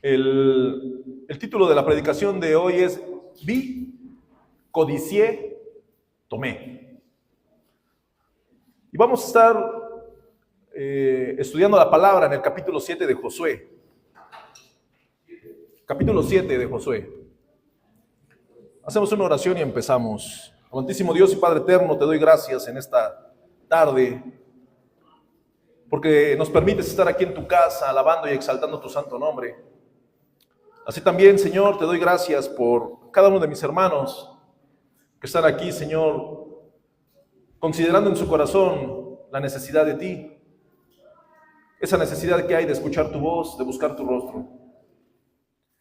El título de la predicación de hoy es Vi, codicié, tomé. Y vamos a estar estudiando la palabra en el capítulo 7 de Josué. Capítulo 7 de Josué. Hacemos una oración y empezamos. Amantísimo Dios y Padre eterno, te doy gracias en esta tarde, porque nos permites estar aquí en tu casa, alabando y exaltando tu santo nombre. Así también, Señor, te doy gracias por cada uno de mis hermanos que están aquí, Señor, considerando en su corazón la necesidad de ti, esa necesidad que hay de escuchar tu voz, de buscar tu rostro.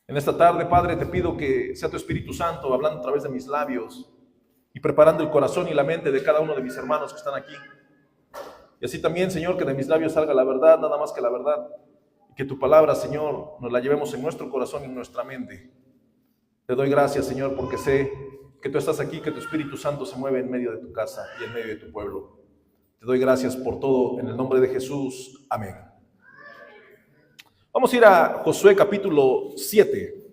En esta tarde, Padre, te pido que sea tu Espíritu Santo hablando a través de mis labios y preparando el corazón y la mente de cada uno de mis hermanos que están aquí. Y así también, Señor, que de mis labios salga la verdad, nada más que la verdad. Y que tu palabra, Señor, nos la llevemos en nuestro corazón y en nuestra mente. Te doy gracias, Señor, porque sé que tú estás aquí, que tu Espíritu Santo se mueve en medio de tu casa y en medio de tu pueblo. Te doy gracias por todo, en el nombre de Jesús. Amén. Vamos a ir a Josué capítulo 7.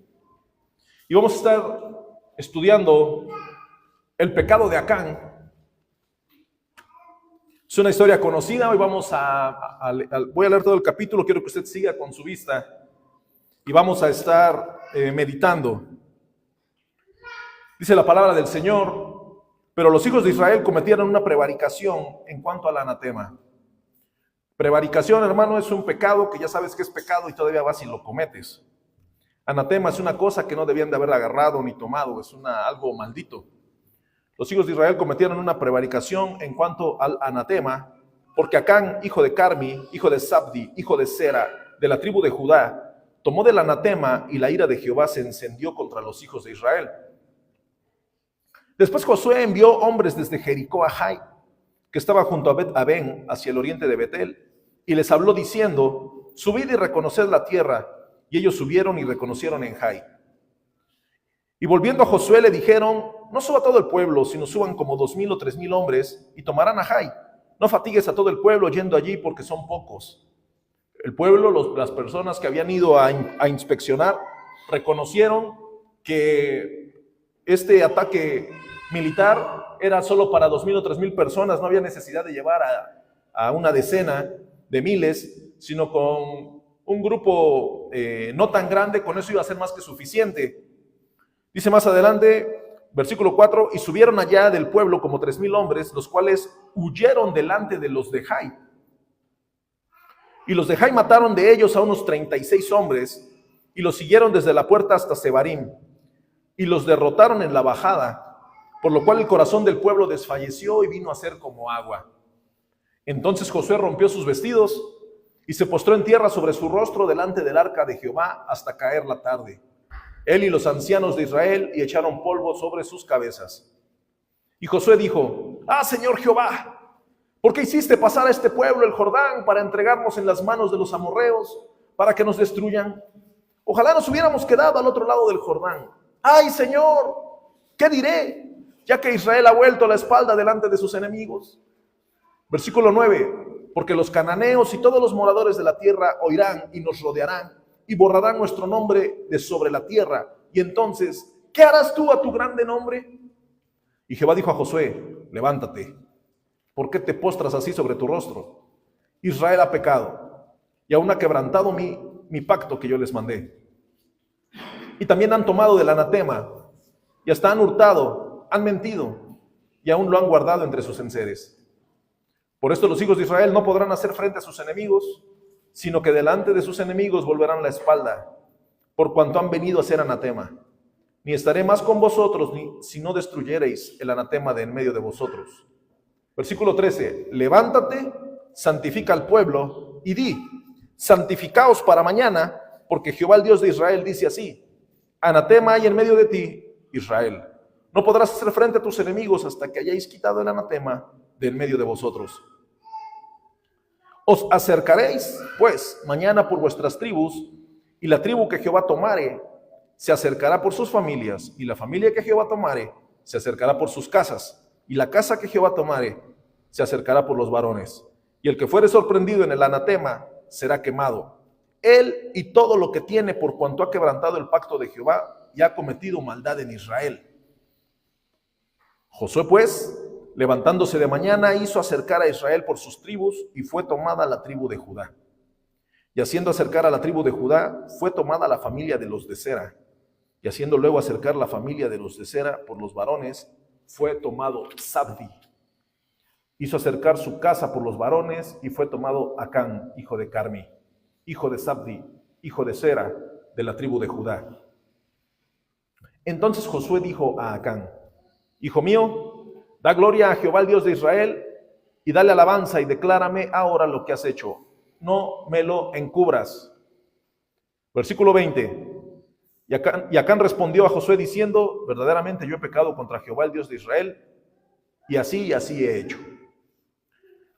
Y vamos a estar estudiando el pecado de Acán. Es una historia conocida. Hoy voy a leer todo el capítulo. Quiero que usted siga con su vista y vamos a estar meditando. Dice la palabra del Señor: pero los hijos de Israel cometieron una prevaricación en cuanto al anatema. Prevaricación, hermano, es un pecado que ya sabes que es pecado y todavía vas y lo cometes. Anatema es una cosa que no debían de haber agarrado ni tomado, es algo maldito. Los hijos de Israel cometieron una prevaricación en cuanto al anatema, porque Acán, hijo de Carmi, hijo de Sabdi, hijo de Sera, de la tribu de Judá, tomó del anatema y la ira de Jehová se encendió contra los hijos de Israel. Después Josué envió hombres desde Jericó a Jai, que estaba junto a Bet-Aben, hacia el oriente de Betel, y les habló diciendo: subid y reconoced la tierra. Y ellos subieron y reconocieron en Jai. Y volviendo a Josué le dijeron: no suba todo el pueblo, sino suban como 2,000 o 3,000 hombres, y tomarán a Jai. No fatigues a todo el pueblo yendo allí, porque son pocos. El pueblo, las personas que habían ido a inspeccionar, reconocieron que este ataque militar era solo para 2,000 o 3,000 personas. No había necesidad de llevar a una decena de miles, sino con un grupo no tan grande, con eso iba a ser más que suficiente. Dice más adelante, versículo 4, y subieron allá del pueblo como 3,000 hombres, los cuales huyeron delante de los de Jai. Y los de Jai mataron de ellos a unos 36 hombres, y los siguieron desde la puerta hasta Sebarim, y los derrotaron en la bajada, por lo cual el corazón del pueblo desfalleció y vino a ser como agua. Entonces Josué rompió sus vestidos y se postró en tierra sobre su rostro delante del arca de Jehová hasta caer la tarde, él y los ancianos de Israel, y echaron polvo sobre sus cabezas. Y Josué dijo: Señor Jehová, ¿por qué hiciste pasar a este pueblo el Jordán para entregarnos en las manos de los amorreos, para que nos destruyan? Ojalá nos hubiéramos quedado al otro lado del Jordán. ¡Ay, Señor! ¿Qué diré? Ya que Israel ha vuelto la espalda delante de sus enemigos. Versículo 9, porque los cananeos y todos los moradores de la tierra oirán y nos rodearán y borrarán nuestro nombre de sobre la tierra. Y entonces, ¿qué harás tú a tu grande nombre? Y Jehová dijo a Josué: levántate, ¿por qué te postras así sobre tu rostro? Israel ha pecado y aún ha quebrantado mi pacto que yo les mandé. Y también han tomado del anatema y hasta han hurtado, han mentido y aún lo han guardado entre sus enseres. Por esto los hijos de Israel no podrán hacer frente a sus enemigos, sino que delante de sus enemigos volverán la espalda, por cuanto han venido a ser anatema. Ni estaré más con vosotros, si no destruyereis el anatema de en medio de vosotros. Versículo 13, levántate, santifica al pueblo, y di: santificaos para mañana, porque Jehová el Dios de Israel dice así: anatema hay en medio de ti, Israel. No podrás hacer frente a tus enemigos hasta que hayáis quitado el anatema de en medio de vosotros. Os acercaréis, pues, mañana por vuestras tribus, y la tribu que Jehová tomare se acercará por sus familias, y la familia que Jehová tomare se acercará por sus casas, y la casa que Jehová tomare se acercará por los varones. Y el que fuere sorprendido en el anatema será quemado, él y todo lo que tiene, por cuanto ha quebrantado el pacto de Jehová y ha cometido maldad en Israel. Josué, pues, levantándose de mañana, hizo acercar a Israel por sus tribus, y fue tomada la tribu de Judá. Y haciendo acercar a la tribu de Judá, fue tomada la familia de los de Sera. Y haciendo luego acercar la familia de los de Sera por los varones, fue tomado Zabdi. Hizo acercar su casa por los varones, y fue tomado Acán, hijo de Carmi, hijo de Zabdi, hijo de Sera, de la tribu de Judá. Entonces Josué dijo a Acán: Hijo mío, da gloria a Jehová el Dios de Israel, y dale alabanza, y declárame ahora lo que has hecho. No me lo encubras. Versículo 20. Y Acán respondió a Josué diciendo: verdaderamente yo he pecado contra Jehová el Dios de Israel, y así he hecho.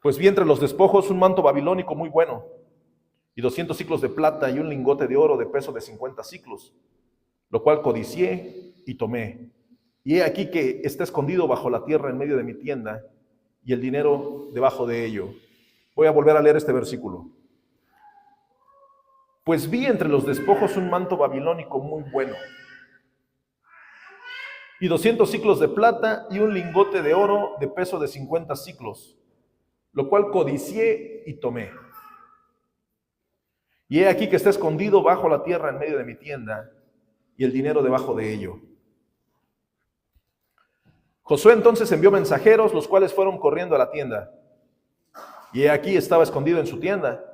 Pues vi entre los despojos un manto babilónico muy bueno, y 200 siclos de plata, y un lingote de oro de peso de 50 siclos, lo cual codicié y tomé. Y he aquí que está escondido bajo la tierra en medio de mi tienda, y el dinero debajo de ello. Voy a volver a leer este versículo. Pues vi entre los despojos un manto babilónico muy bueno, y 200 siclos de plata, y un lingote de oro de peso de 50 siclos, lo cual codicié y tomé. Y he aquí que está escondido bajo la tierra en medio de mi tienda, y el dinero debajo de ello. Josué entonces envió mensajeros, los cuales fueron corriendo a la tienda. Y he aquí estaba escondido en su tienda,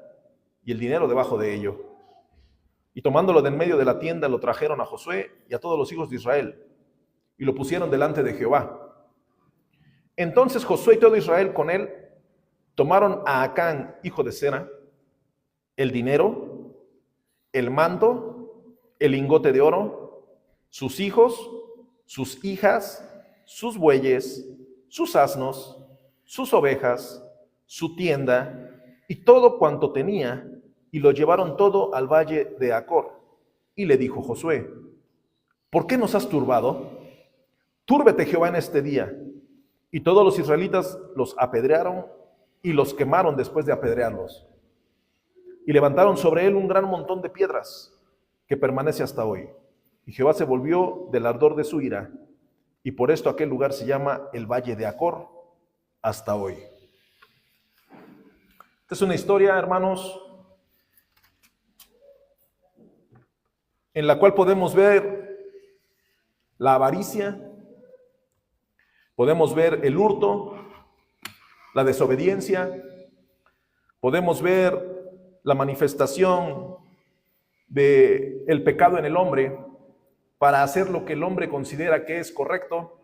y el dinero debajo de ello. Y tomándolo de en medio de la tienda, lo trajeron a Josué y a todos los hijos de Israel, y lo pusieron delante de Jehová. Entonces Josué y todo Israel con él tomaron a Acán, hijo de Sera, el dinero, el manto, el lingote de oro, sus hijos, sus hijas, sus bueyes, sus asnos, sus ovejas, su tienda y todo cuanto tenía, y lo llevaron todo al valle de Acor. Y le dijo Josué: ¿por qué nos has turbado? Túrbete Jehová en este día. Y todos los israelitas los apedrearon y los quemaron después de apedrearlos. Y levantaron sobre él un gran montón de piedras, que permanece hasta hoy. Y Jehová se volvió del ardor de su ira, y por esto aquel lugar se llama el Valle de Acor hasta hoy. Esta es una historia, hermanos, en la cual podemos ver la avaricia, podemos ver el hurto, la desobediencia, podemos ver la manifestación del pecado en el hombre para hacer lo que el hombre considera que es correcto,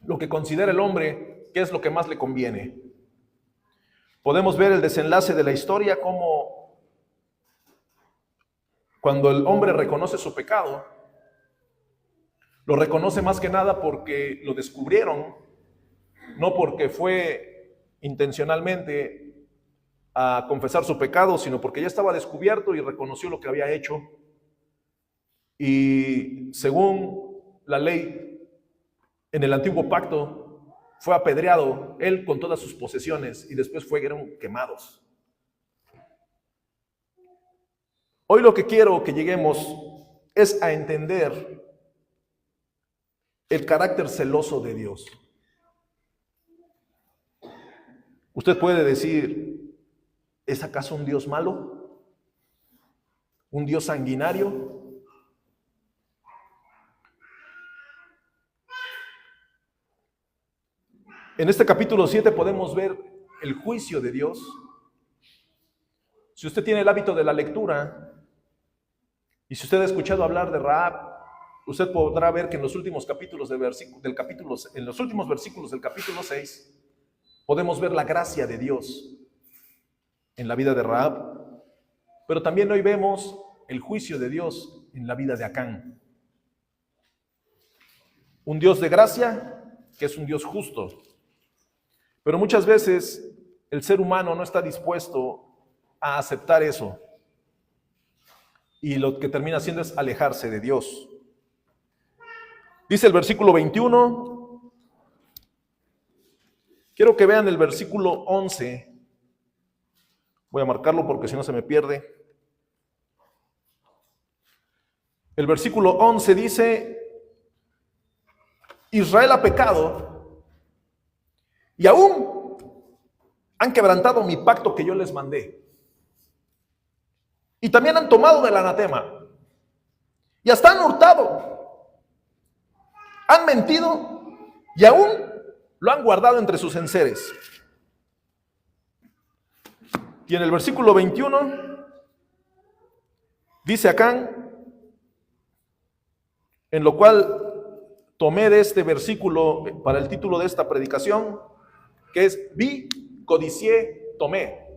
lo que considera el hombre que es lo que más le conviene. Podemos ver el desenlace de la historia, como cuando el hombre reconoce su pecado, lo reconoce más que nada porque lo descubrieron, no porque fue intencionalmente a confesar su pecado, sino porque ya estaba descubierto y reconoció lo que había hecho. Y según la ley en el antiguo pacto, fue apedreado él con todas sus posesiones y después fueron quemados. Hoy lo que quiero que lleguemos es a entender el carácter celoso de Dios. Usted puede decir: ¿es acaso un Dios malo? ¿Un Dios sanguinario? En este capítulo 7 podemos ver el juicio de Dios. Si usted tiene el hábito de la lectura, y si usted ha escuchado hablar de Rahab, usted podrá ver que en los últimos capítulos en los últimos versículos del capítulo 6, podemos ver la gracia de Dios en la vida de Rahab, pero también hoy vemos el juicio de Dios en la vida de Acán. Un Dios de gracia, que es un Dios justo. Pero muchas veces el ser humano no está dispuesto a aceptar eso. Y lo que termina haciendo es alejarse de Dios. Dice el versículo 21. Quiero que vean el versículo 11. Voy a marcarlo porque si no se me pierde. El versículo 11 dice: Israel ha pecado y aún han quebrantado mi pacto que yo les mandé. Y también han tomado del anatema y hasta han hurtado, han mentido y aún lo han guardado entre sus enseres. Y en el versículo 21 dice Acán, en lo cual tomé de este versículo para el título de esta predicación, que es: vi, codicié, tomé.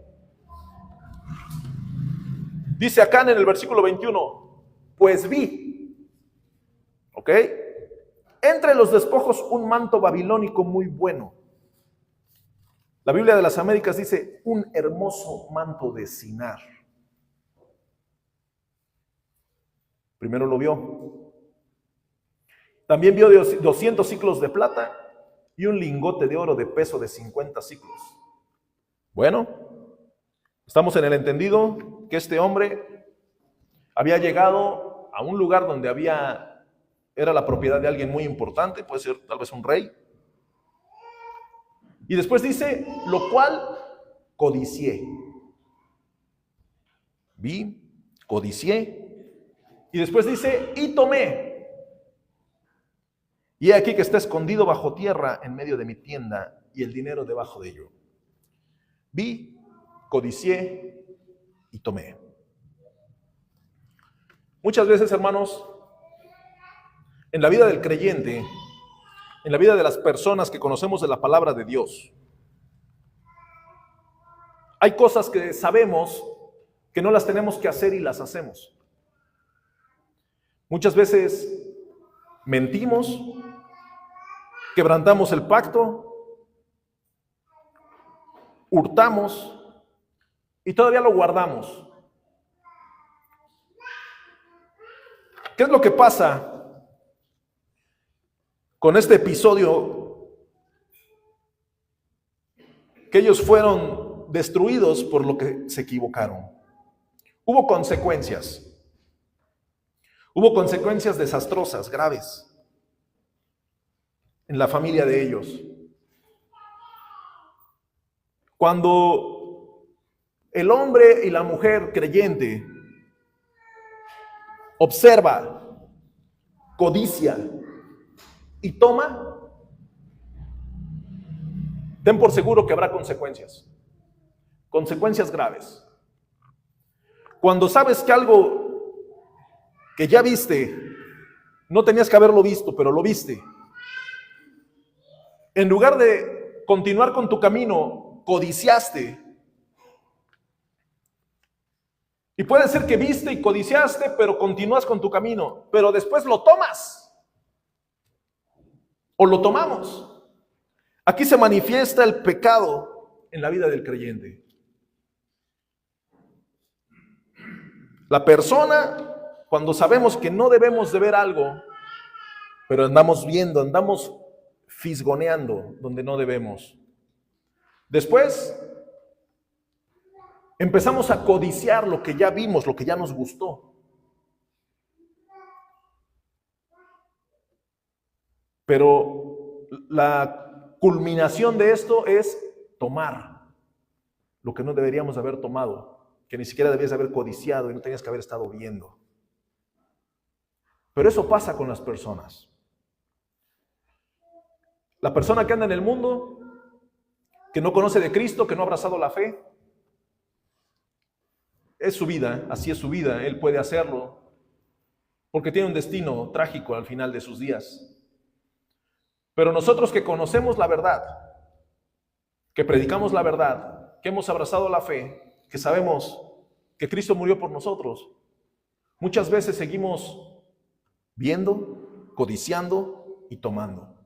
Dice Acán en el versículo 21, pues vi, ¿ok? Entre los despojos un manto babilónico muy bueno. La Biblia de las Américas dice un hermoso manto de Sinar. Primero lo vio. También vio 200 siclos de plata y un lingote de oro de peso de 50 siclos. Bueno, estamos en el entendido que este hombre había llegado a un lugar donde era la propiedad de alguien muy importante, puede ser tal vez un rey. Y después dice, lo cual codicié. Vi, codicié. Y después dice, y tomé. Y he aquí que está escondido bajo tierra en medio de mi tienda y el dinero debajo de ello. Vi, codicié y tomé. Muchas veces, hermanos, en la vida del creyente, en la vida de las personas que conocemos de la palabra de Dios, hay cosas que sabemos que no las tenemos que hacer y las hacemos. Muchas veces mentimos, quebrantamos el pacto, hurtamos y todavía lo guardamos. ¿Qué es lo que pasa con este episodio? Que ellos fueron destruidos por lo que se equivocaron. Hubo consecuencias. Hubo consecuencias desastrosas, graves, en la familia de ellos. Cuando el hombre y la mujer creyente observa, codicia y toma, ten por seguro que habrá consecuencias. Consecuencias graves. Cuando sabes que algo que ya viste, no tenías que haberlo visto, pero lo viste, en lugar de continuar con tu camino, codiciaste. Y puede ser que viste y codiciaste, pero continúas con tu camino, pero después lo tomas. O lo tomamos. Aquí se manifiesta el pecado en la vida del creyente. La persona, cuando sabemos que no debemos de ver algo, pero andamos viendo, andamos fisgoneando donde no debemos. Después empezamos a codiciar lo que ya vimos, lo que ya nos gustó. Pero la culminación de esto es tomar lo que no deberíamos haber tomado, que ni siquiera debías haber codiciado y no tenías que haber estado viendo. Pero eso pasa con las personas. La persona que anda en el mundo, que no conoce de Cristo, que no ha abrazado la fe, es su vida, así es su vida, él puede hacerlo, porque tiene un destino trágico al final de sus días. Pero nosotros que conocemos la verdad, que predicamos la verdad, que hemos abrazado la fe, que sabemos que Cristo murió por nosotros, muchas veces seguimos viendo, codiciando y tomando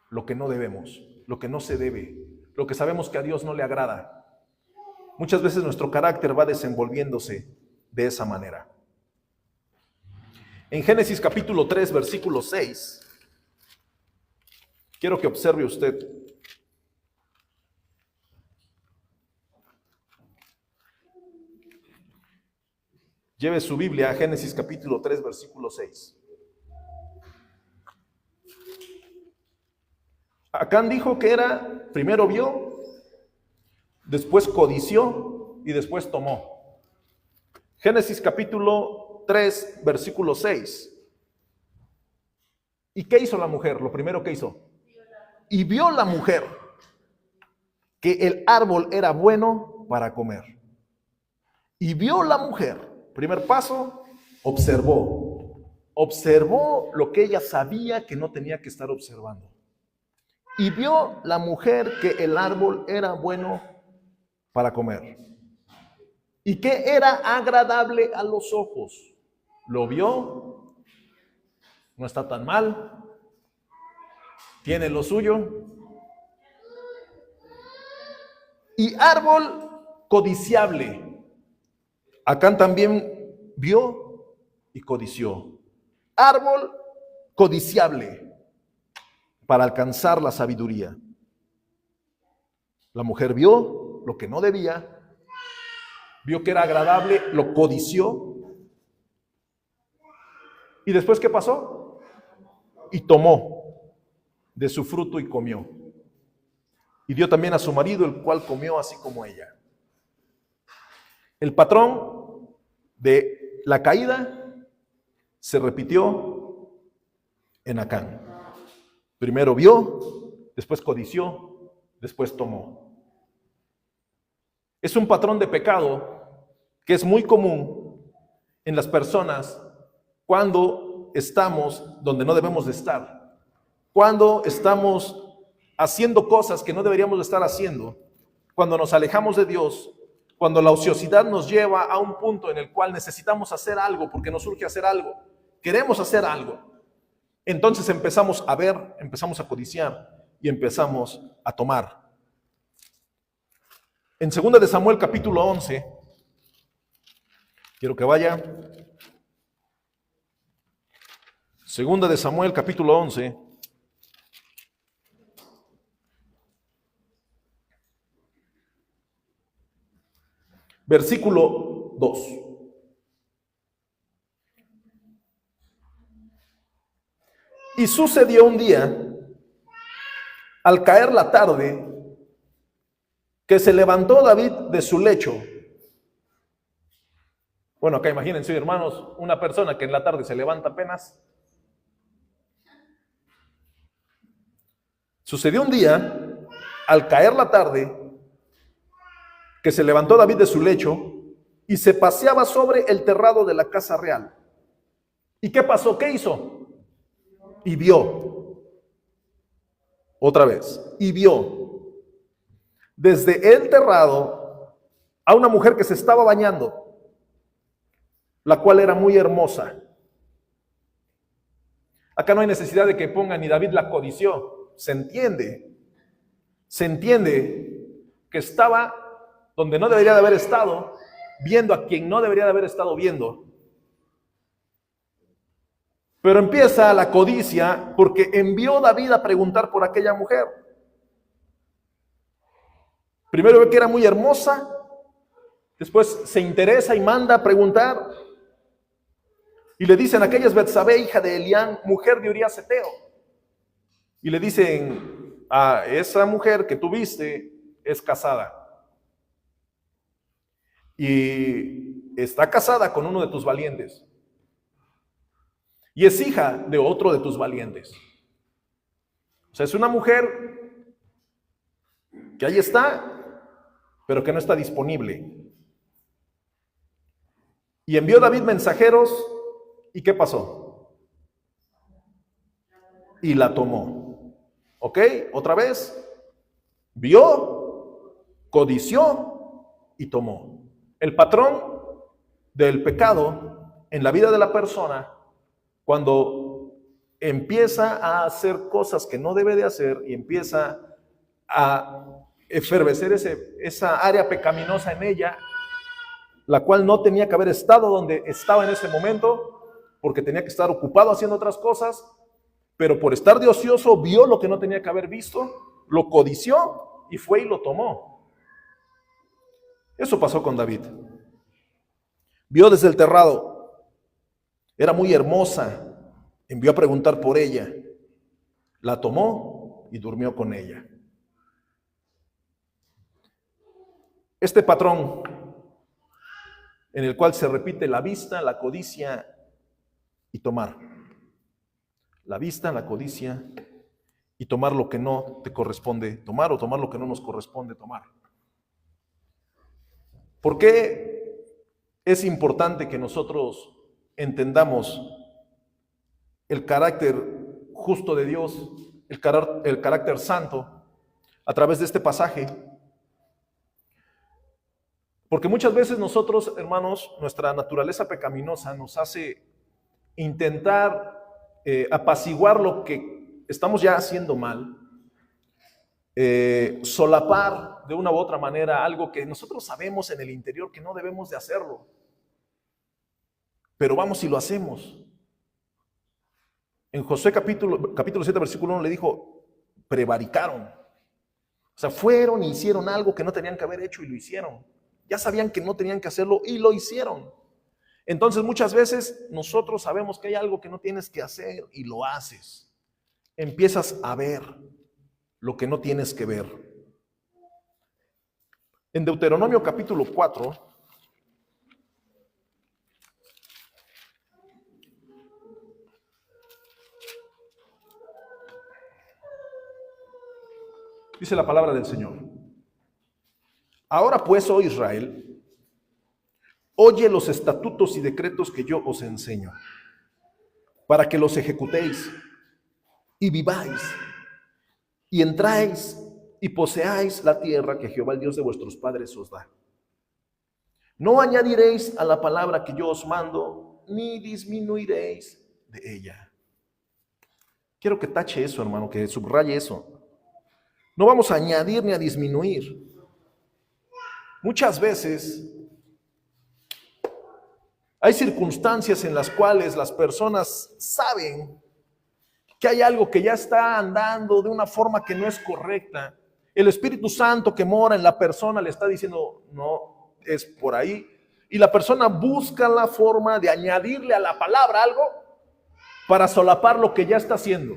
lo que no debemos, lo que no se debe, lo que sabemos que a Dios no le agrada. Muchas veces nuestro carácter va desenvolviéndose de esa manera. En Génesis capítulo 3, versículo 6, quiero que observe usted. Lleve su Biblia a Génesis capítulo 3, versículo 6. Acán dijo que primero vio, después codició y después tomó. Génesis capítulo 3, versículo 6. ¿Y qué hizo la mujer? Lo primero que hizo. Y vio la mujer que el árbol era bueno para comer. Y vio la mujer, primer paso, observó. Observó lo que ella sabía que no tenía que estar observando. Y vio la mujer que el árbol era bueno para comer. Y que era agradable a los ojos. Lo vio, no está tan mal, tiene lo suyo. Y árbol codiciable. Acán también vio y codició. Árbol codiciable para alcanzar la sabiduría. La mujer vio lo que no debía, vio que era agradable, lo codició. ¿Y después qué pasó? Y tomó de su fruto y comió. Y dio también a su marido, el cual comió así como ella. El patrón de la caída se repitió en Acán. Primero vio, después codició, después tomó. Es un patrón de pecado que es muy común en las personas cuando estamos donde no debemos de estar, cuando estamos haciendo cosas que no deberíamos de estar haciendo, cuando nos alejamos de Dios, cuando la ociosidad nos lleva a un punto en el cual necesitamos hacer algo porque nos urge hacer algo, queremos hacer algo. Entonces empezamos a ver, empezamos a codiciar y empezamos a tomar. En 2 de Samuel capítulo 11, quiero que vaya. 2 de Samuel capítulo 11. Versículo 2. Y sucedió un día, al caer la tarde, que se levantó David de su lecho. Bueno, acá imagínense, hermanos, una persona que en la tarde se levanta apenas. Sucedió un día, al caer la tarde, que se levantó David de su lecho y se paseaba sobre el terrado de la casa real. ¿Y qué pasó? ¿Qué hizo? Y vio, otra vez, y vio desde el terrado a una mujer que se estaba bañando, la cual era muy hermosa. Acá no hay necesidad de que pongan ni David la codició, se entiende que estaba donde no debería de haber estado, viendo a quien no debería de haber estado viendo. Pero empieza la codicia porque envió David a preguntar por aquella mujer. Primero ve que era muy hermosa, después se interesa y manda a preguntar. Y le dicen, aquella es Betsabé, hija de Elián, mujer de Urías Eteo. Y le dicen, esa mujer que tú viste es casada. Y está casada con uno de tus valientes. Y es hija de otro de tus valientes. O sea, es una mujer que ahí está, pero que no está disponible. Y envió David mensajeros, ¿y qué pasó? Y la tomó. ¿Ok? Otra vez. Vio, codició y tomó. El patrón del pecado en la vida de la persona, cuando empieza a hacer cosas que no debe de hacer y empieza a efervecer esa área pecaminosa en ella, la cual no tenía que haber estado donde estaba en ese momento, porque tenía que estar ocupado haciendo otras cosas, pero por estar de ocioso vio lo que no tenía que haber visto, lo codició y fue y lo tomó. Eso pasó con David. Vio desde el terrado, era muy hermosa, envió a preguntar por ella, la tomó y durmió con ella. Este patrón en el cual se repite la vista, la codicia y tomar. La vista, la codicia y tomar lo que no te corresponde tomar o tomar lo que no nos corresponde tomar. ¿Por qué es importante que nosotros entendamos el carácter justo de Dios, el carácter santo a través de este pasaje? Porque muchas veces nosotros, hermanos, nuestra naturaleza pecaminosa nos hace intentar apaciguar lo que estamos ya haciendo mal, solapar de una u otra manera algo que nosotros sabemos en el interior que no debemos de hacerlo, pero vamos y lo hacemos. En Josué capítulo 7, versículo 1 le dijo, prevaricaron. O sea, fueron y hicieron algo que no tenían que haber hecho y lo hicieron. Ya sabían que no tenían que hacerlo y lo hicieron. Entonces muchas veces nosotros sabemos que hay algo que no tienes que hacer y lo haces. Empiezas a ver lo que no tienes que ver. En Deuteronomio capítulo 4, dice la palabra del Señor. Ahora pues, oh Israel, oye los estatutos y decretos que yo os enseño, para que los ejecutéis y viváis, y entráis y poseáis la tierra que Jehová, el Dios de vuestros padres, os da. No añadiréis a la palabra que yo os mando, ni disminuiréis de ella. Quiero que tache eso, hermano, que subraye eso. No vamos a añadir ni a disminuir. Muchas veces hay circunstancias en las cuales las personas saben que hay algo que ya está andando de una forma que no es correcta. El Espíritu Santo que mora en la persona le está diciendo, no, es por ahí. Y la persona busca la forma de añadirle a la palabra algo para solapar lo que ya está haciendo.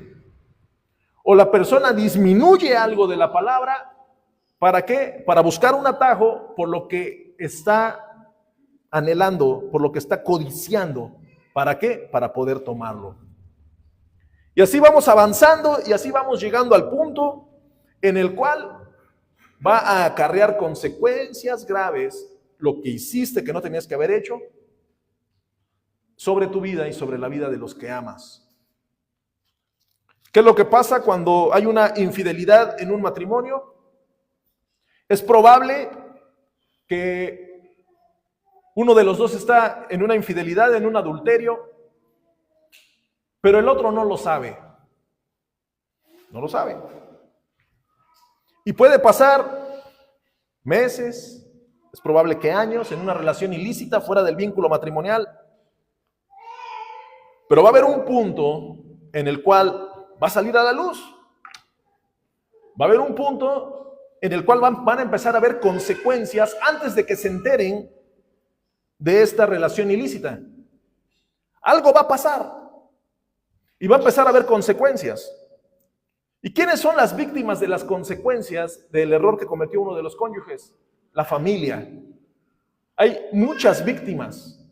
O la persona disminuye algo de la palabra, ¿para qué? Para buscar un atajo por lo que está anhelando, por lo que está codiciando. ¿Para qué? Para poder tomarlo. Y así vamos avanzando y así vamos llegando al punto en el cual va a acarrear consecuencias graves lo que hiciste que no tenías que haber hecho sobre tu vida y sobre la vida de los que amas. ¿Qué es lo que pasa cuando hay una infidelidad en un matrimonio? Es probable que uno de los dos está en una infidelidad, en un adulterio, pero el otro no lo sabe. No lo sabe. Y puede pasar meses, es probable que años, en una relación ilícita fuera del vínculo matrimonial. Pero va a haber un punto en el cual va a salir a la luz. Va a haber un punto en el cual van a empezar a haber consecuencias antes de que se enteren de esta relación ilícita. Algo va a pasar y va a empezar a haber consecuencias. ¿Y quiénes son las víctimas de las consecuencias del error que cometió uno de los cónyuges? La familia. Hay muchas víctimas.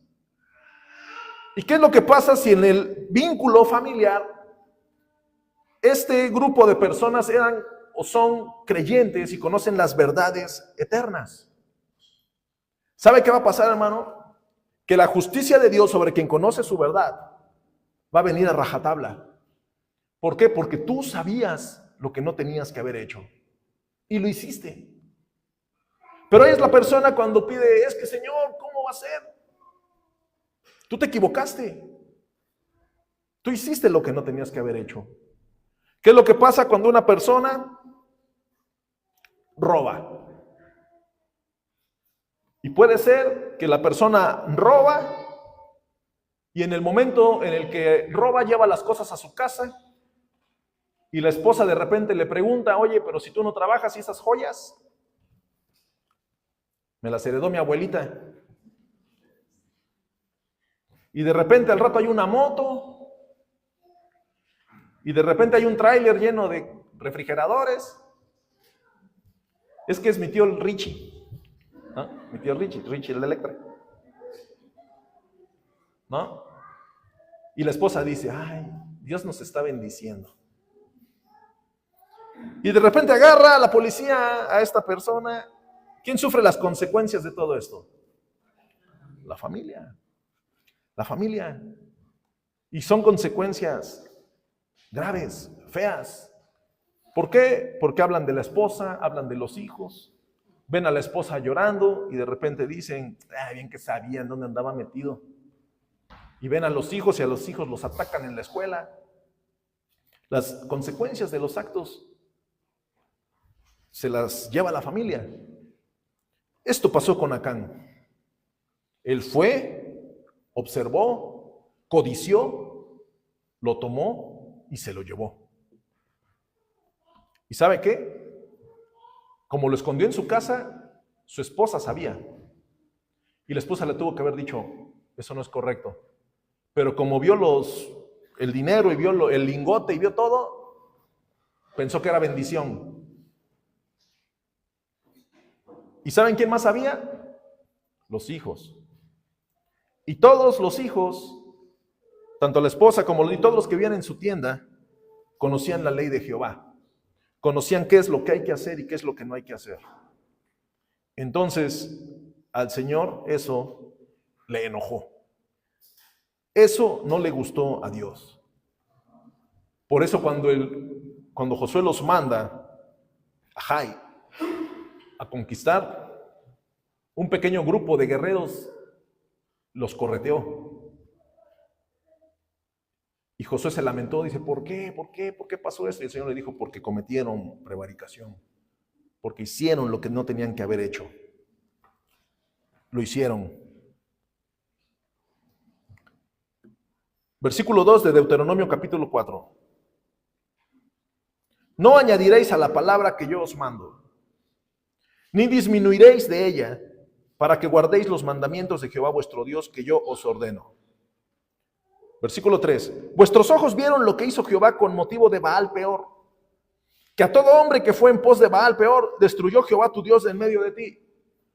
¿Y qué es lo que pasa si en el vínculo familiar este grupo de personas eran o son creyentes y conocen las verdades eternas? ¿Sabe qué va a pasar, hermano? Que la justicia de Dios sobre quien conoce su verdad va a venir a rajatabla. ¿Por qué? Porque tú sabías lo que no tenías que haber hecho y lo hiciste. Pero ahí es la persona cuando pide, es que Señor, ¿cómo va a ser? Tú te equivocaste. Tú hiciste lo que no tenías que haber hecho. ¿Qué es lo que pasa cuando una persona roba? Y puede ser que la persona roba y en el momento en el que roba lleva las cosas a su casa y la esposa de repente le pregunta, oye, pero si tú no trabajas, ¿y esas joyas? Me las heredó mi abuelita. Y de repente al rato hay una moto. Y de repente hay un tráiler lleno de refrigeradores. Es que es mi tío el Richie. ¿No? Mi tío Richie el de Electra. ¿No? Y la esposa dice, ay, Dios nos está bendiciendo. Y de repente agarra a la policía a esta persona. ¿Quién sufre las consecuencias de todo esto? La familia. La familia. Y son consecuencias graves, feas. ¿Por qué? Porque hablan de la esposa, hablan de los hijos. Ven a la esposa llorando y de repente dicen, bien que sabían dónde andaba metido. Y ven a los hijos y a los hijos los atacan en la escuela. Las consecuencias de los actos se las lleva la familia. Esto pasó con Acán. Él fue, observó, codició, lo tomó y se lo llevó. ¿Y sabe qué? Como lo escondió en su casa, su esposa sabía. Y la esposa le tuvo que haber dicho, eso no es correcto. Pero como vio el dinero y vio el lingote y vio todo, pensó que era bendición. ¿Y saben quién más sabía? Los hijos. Y todos los hijos, tanto la esposa como todos los que vivían en su tienda, conocían la ley de Jehová. Conocían qué es lo que hay que hacer y qué es lo que no hay que hacer. Entonces, al Señor eso le enojó. Eso no le gustó a Dios. Por eso cuando Josué los manda a Jai a conquistar, un pequeño grupo de guerreros los correteó. Y Josué se lamentó, dice, ¿por qué? ¿Por qué pasó esto? Y el Señor le dijo, porque cometieron prevaricación, porque hicieron lo que no tenían que haber hecho. Lo hicieron. Versículo 2 de Deuteronomio capítulo 4. No añadiréis a la palabra que yo os mando, ni disminuiréis de ella, para que guardéis los mandamientos de Jehová vuestro Dios que yo os ordeno. Versículo 3. Vuestros ojos vieron lo que hizo Jehová con motivo de Baal Peor, que a todo hombre que fue en pos de Baal Peor, destruyó Jehová tu Dios en medio de ti.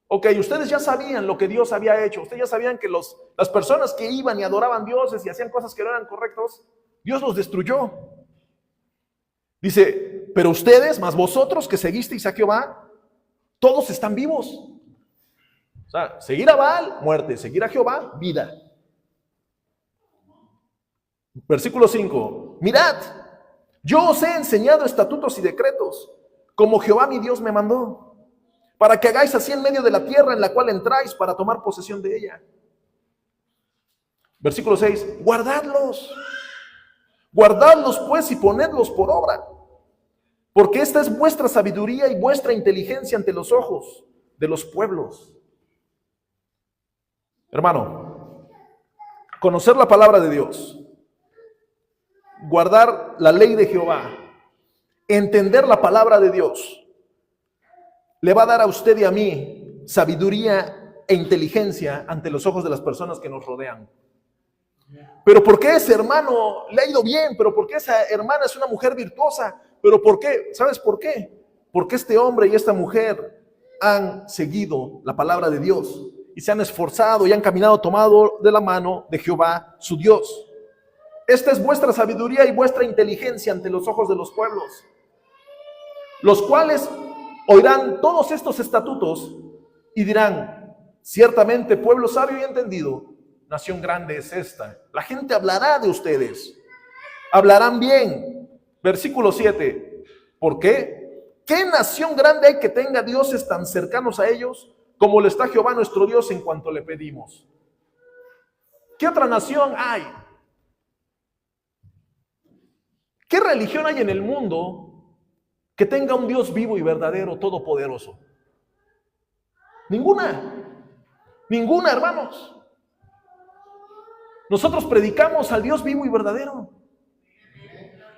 Ok, ustedes ya sabían lo que Dios había hecho. Ustedes ya sabían que las personas que iban y adoraban dioses y hacían cosas que no eran correctas, Dios los destruyó. Dice, pero ustedes, más vosotros que seguisteis a Jehová, todos están vivos. O sea, seguir a Baal, muerte. Seguir a Jehová, vida. Versículo 5. Mirad, yo os he enseñado estatutos y decretos, como Jehová mi Dios me mandó, para que hagáis así en medio de la tierra en la cual entráis para tomar posesión de ella. Versículo 6. Guardadlos pues y ponedlos por obra, porque esta es vuestra sabiduría y vuestra inteligencia ante los ojos de los pueblos. Hermano, conocer la palabra de Dios, guardar la ley de Jehová, entender la palabra de Dios, le va a dar a usted y a mí sabiduría e inteligencia ante los ojos de las personas que nos rodean. Pero ¿por qué ese hermano le ha ido bien? ¿Pero por qué esa hermana es una mujer virtuosa? ¿Pero por qué? ¿Sabes por qué? Porque este hombre y esta mujer han seguido la palabra de Dios y se han esforzado y han caminado tomado de la mano de Jehová, su Dios. Esta es vuestra sabiduría y vuestra inteligencia ante los ojos de los pueblos, los cuales oirán todos estos estatutos y dirán, ciertamente pueblo sabio y entendido, nación grande es esta. La gente hablará de ustedes, hablarán bien. Versículo 7. ¿Por qué? ¿Qué nación grande hay que tenga dioses tan cercanos a ellos como lo está Jehová nuestro Dios en cuanto le pedimos? ¿Qué otra nación hay? ¿Qué religión hay en el mundo que tenga un Dios vivo y verdadero, todopoderoso? Ninguna. Ninguna, hermanos. Nosotros predicamos al Dios vivo y verdadero.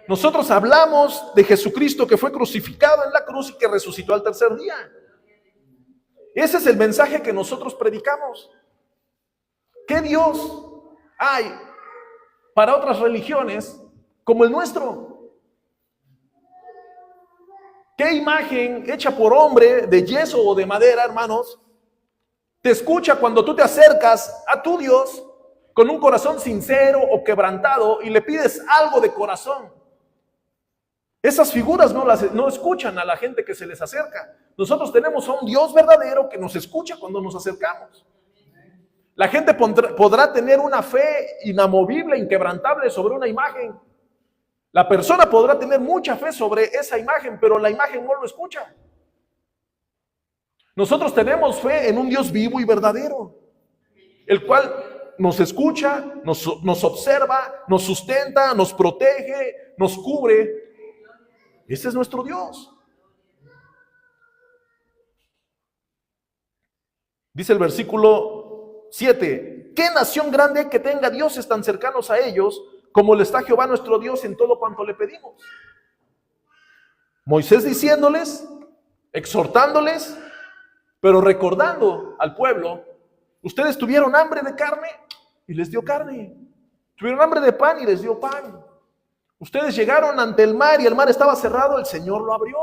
Nosotros hablamos de Jesucristo que fue crucificado en la cruz y que resucitó al tercer día. Ese es el mensaje que nosotros predicamos. ¿Qué Dios hay para otras religiones como el nuestro. ¿Qué imagen hecha por hombre de yeso o de madera, hermanos, te escucha cuando tú te acercas a tu Dios con un corazón sincero o quebrantado y le pides algo de corazón? Esas figuras no escuchan a la gente que se les acerca. Nosotros tenemos a un Dios verdadero que nos escucha cuando nos acercamos. La gente podrá tener una fe inamovible, inquebrantable sobre una imagen. La persona podrá tener mucha fe sobre esa imagen, pero la imagen no lo escucha. Nosotros tenemos fe en un Dios vivo y verdadero, el cual nos escucha, nos observa, nos sustenta, nos protege, nos cubre. Ese es nuestro Dios. Dice el versículo 7, ¿qué nación grande hay que tenga dioses tan cercanos a ellos como lo está Jehová nuestro Dios en todo cuanto le pedimos? Moisés diciéndoles, exhortándoles, pero recordando al pueblo, ustedes tuvieron hambre de carne y les dio carne. Tuvieron hambre de pan y les dio pan. Ustedes llegaron ante el mar y el mar estaba cerrado, el Señor lo abrió.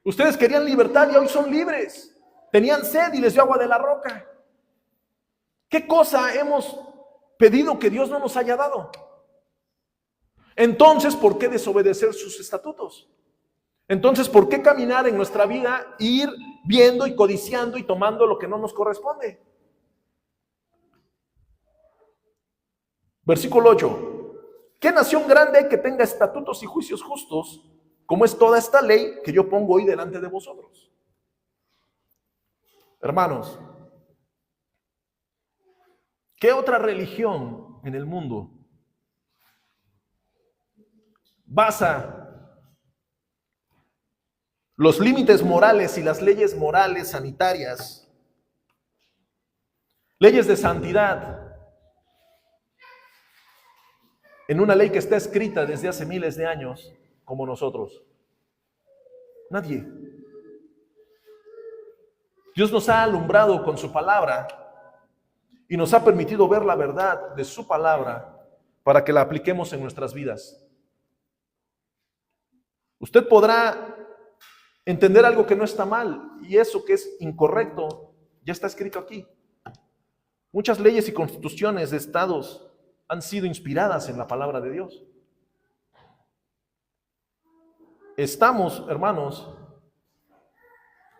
Ustedes querían libertad y hoy son libres. Tenían sed y les dio agua de la roca. ¿Qué cosa hemos pedido que Dios no nos haya dado? Entonces, ¿por qué desobedecer sus estatutos? Entonces, ¿por qué caminar en nuestra vida e ir viendo y codiciando y tomando lo que no nos corresponde? Versículo 8. ¿Qué nación grande hay que tenga estatutos y juicios justos, como es toda esta ley que yo pongo hoy delante de vosotros? Hermanos, ¿qué otra religión en el mundo basa los límites morales y las leyes morales sanitarias, leyes de santidad, en una ley que está escrita desde hace miles de años como nosotros? Nadie. Dios nos ha alumbrado con su palabra y nos ha permitido ver la verdad de su palabra para que la apliquemos en nuestras vidas. Usted podrá entender algo que no está mal y eso que es incorrecto ya está escrito aquí. Muchas leyes y constituciones de estados han sido inspiradas en la palabra de Dios. Estamos, hermanos,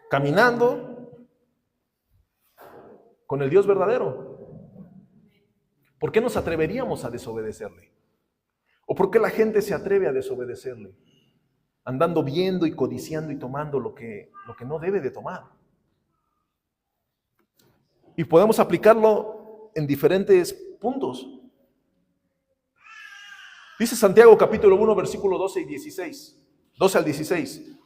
caminando con el Dios verdadero. ¿Por qué nos atreveríamos a desobedecerle? ¿O por qué la gente se atreve a desobedecerle? Andando viendo y codiciando y tomando lo que no debe de tomar. Y podemos aplicarlo en diferentes puntos. Dice Santiago capítulo 1, versículo 12 y 16. 12 al 16.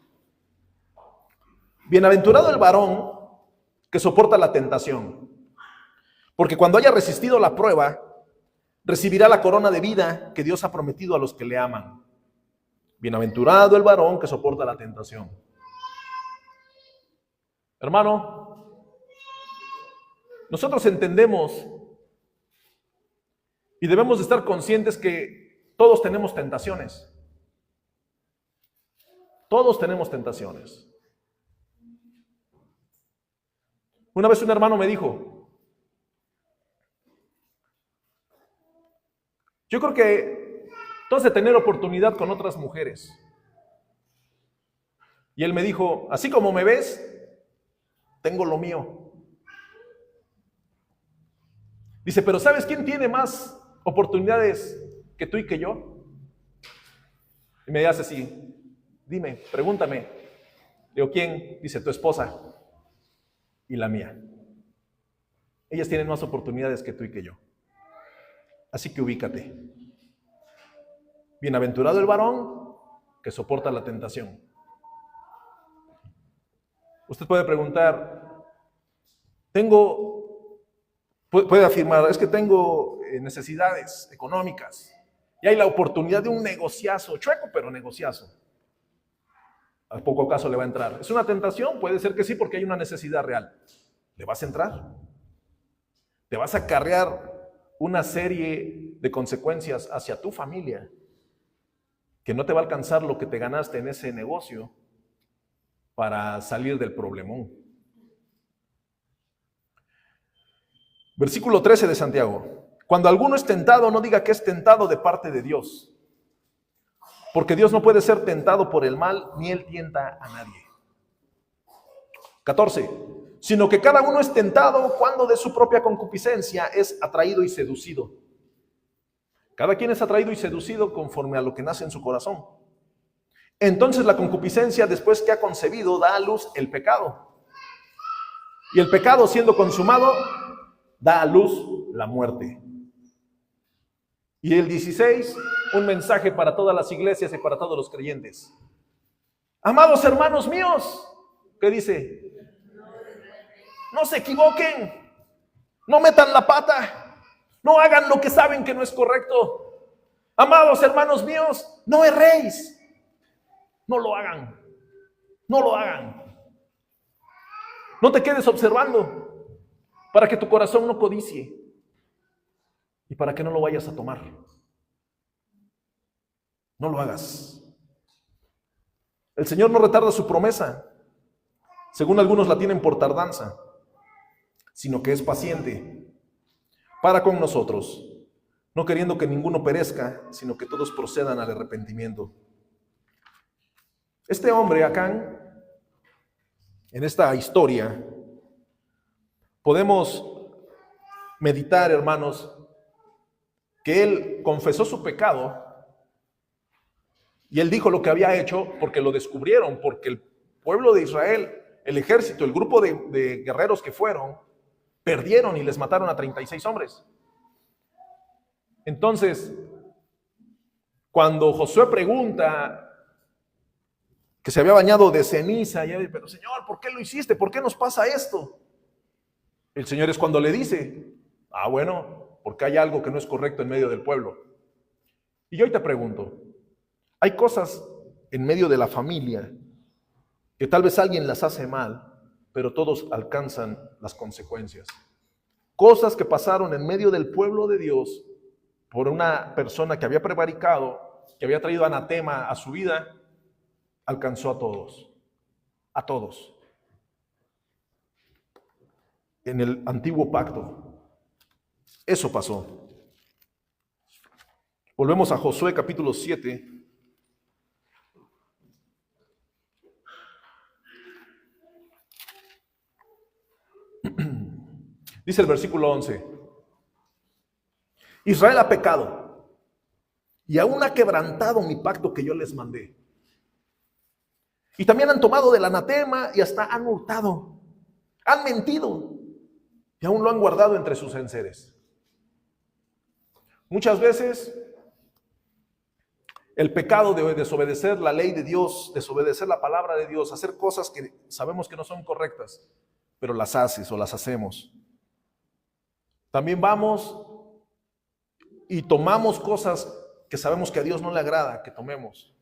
Bienaventurado el varón que soporta la tentación, porque cuando haya resistido la prueba, recibirá la corona de vida que Dios ha prometido a los que le aman. Bienaventurado el varón que soporta la tentación. Hermano, nosotros entendemos y debemos de estar conscientes que todos tenemos tentaciones. Todos tenemos tentaciones. Una vez un hermano me dijo, yo creo que tú has de tener oportunidad con otras mujeres. Y él me dijo, así como me ves, tengo lo mío. Dice, pero ¿sabes quién tiene más oportunidades que tú y que yo? Y me hace así, dime, pregúntame. Digo, ¿quién? Dice, tu esposa y la mía. Ellas tienen más oportunidades que tú y que yo. Así que ubícate. Bienaventurado el varón que soporta la tentación. Usted puede preguntar, puede afirmar, es que tengo necesidades económicas y hay la oportunidad de un negociazo, chueco pero negociazo. ¿A poco caso le va a entrar? ¿Es una tentación? Puede ser que sí, porque hay una necesidad real. ¿Le vas a entrar? te vas a acarrear una serie de consecuencias hacia tu familia, que no te va a alcanzar lo que te ganaste en ese negocio para salir del problemón. Versículo 13 de Santiago. Cuando alguno es tentado, no diga que es tentado de parte de Dios, porque Dios no puede ser tentado por el mal, ni Él tienta a nadie. 14. Sino que cada uno es tentado cuando de su propia concupiscencia es atraído y seducido. Cada quien es atraído y seducido conforme a lo que nace en su corazón. Entonces la concupiscencia, después que ha concebido, da a luz el pecado. Y el pecado, siendo consumado, da a luz la muerte. Y el 16, un mensaje para todas las iglesias y para todos los creyentes. Amados hermanos míos, ¿qué dice? No se equivoquen, no metan la pata, no hagan lo que saben que no es correcto. Amados hermanos míos, no erréis, no lo hagan, no lo hagan. No te quedes observando para que tu corazón no codicie y para que no lo vayas a tomar. No lo hagas. El Señor no retarda su promesa, según algunos la tienen por tardanza, sino que es paciente para con nosotros, no queriendo que ninguno perezca, sino que todos procedan al arrepentimiento. Este hombre, Acán, en esta historia, podemos meditar, hermanos, que él confesó su pecado y él dijo lo que había hecho porque lo descubrieron, porque el pueblo de Israel, el ejército, el grupo de guerreros que fueron, perdieron y les mataron a 36 hombres. Entonces, cuando Josué pregunta que se había bañado de ceniza, y él, pero Señor, ¿por qué lo hiciste? ¿Por qué nos pasa esto? El Señor es cuando le dice, bueno, porque hay algo que no es correcto en medio del pueblo. Y yo hoy te pregunto, hay cosas en medio de la familia que tal vez alguien las hace mal, pero todos alcanzan las consecuencias. Cosas que pasaron en medio del pueblo de Dios por una persona que había prevaricado, que había traído anatema a su vida, alcanzó a todos. A todos. En el antiguo pacto. Eso pasó. Volvemos a Josué capítulo 7. Dice el versículo 11. Israel ha pecado y aún ha quebrantado mi pacto que yo les mandé. Y también han tomado del anatema y hasta han hurtado, han mentido y aún lo han guardado entre sus enseres. Muchas veces el pecado de desobedecer la ley de Dios, desobedecer la palabra de Dios, hacer cosas que sabemos que no son correctas, pero las haces o las hacemos. También vamos y tomamos cosas que sabemos que a Dios no le agrada que tomemos,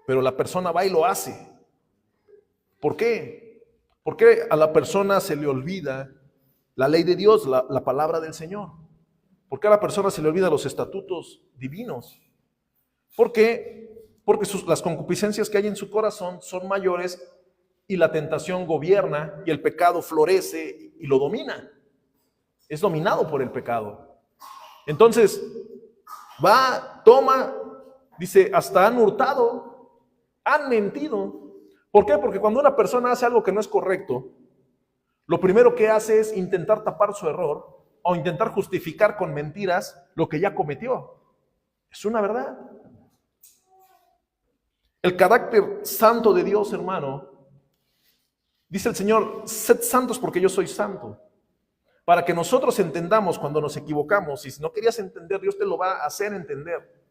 pero la persona va y lo hace. ¿Por qué? Porque a la persona se le olvida la ley de Dios, la palabra del Señor. ¿Por qué a la persona se le olvida los estatutos divinos? ¿Por qué? Porque las concupiscencias que hay en su corazón son mayores y la tentación gobierna y el pecado florece y lo domina. Es dominado por el pecado. Entonces, va, toma, dice, hasta han hurtado, han mentido. ¿Por qué? Porque cuando una persona hace algo que no es correcto, lo primero que hace es intentar tapar su error o intentar justificar con mentiras lo que ya cometió. Es una verdad. El carácter santo de Dios, hermano, dice el Señor, sed santos porque yo soy santo. Para que nosotros entendamos cuando nos equivocamos, y si no querías entender, Dios te lo va a hacer entender.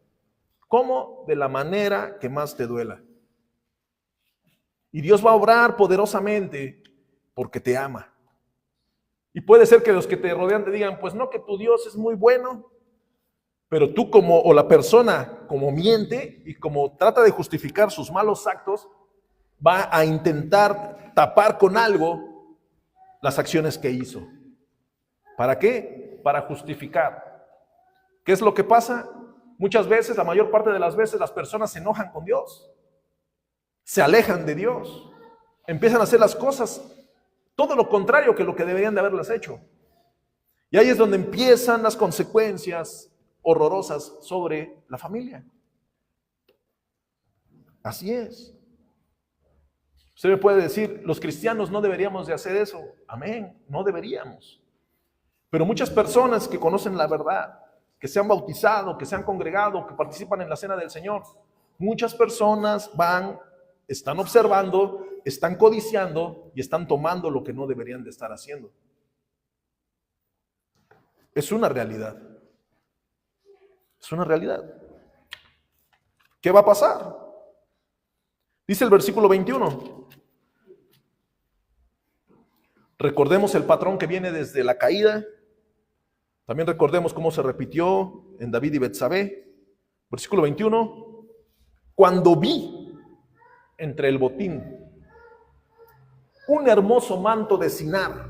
¿Cómo? De la manera que más te duela. Y Dios va a obrar poderosamente porque te ama. Y puede ser que los que te rodean te digan, pues no, que tu Dios es muy bueno, pero tú o la persona como miente y como trata de justificar sus malos actos, va a intentar tapar con algo las acciones que hizo, ¿Para qué? Para justificar. ¿Qué es lo que pasa? Muchas veces, la mayor parte de las veces, las personas se enojan con Dios, se alejan de Dios, empiezan a hacer las cosas todo lo contrario que lo que deberían de haberlas hecho. Y ahí es donde empiezan las consecuencias horrorosas sobre la familia. Así es. Usted me puede decir, los cristianos no deberíamos de hacer eso. Amén, no deberíamos. Pero muchas personas que conocen la verdad, que se han bautizado, que se han congregado, que participan en la cena del Señor, muchas personas están observando, están codiciando y están tomando lo que no deberían de estar haciendo. Es una realidad. Es una realidad. ¿Qué va a pasar? Dice el versículo 21. Recordemos el patrón que viene desde la caída. También recordemos cómo se repitió en David y Betsabé. Versículo 21. Cuando vi entre el botín un hermoso manto de Sinar,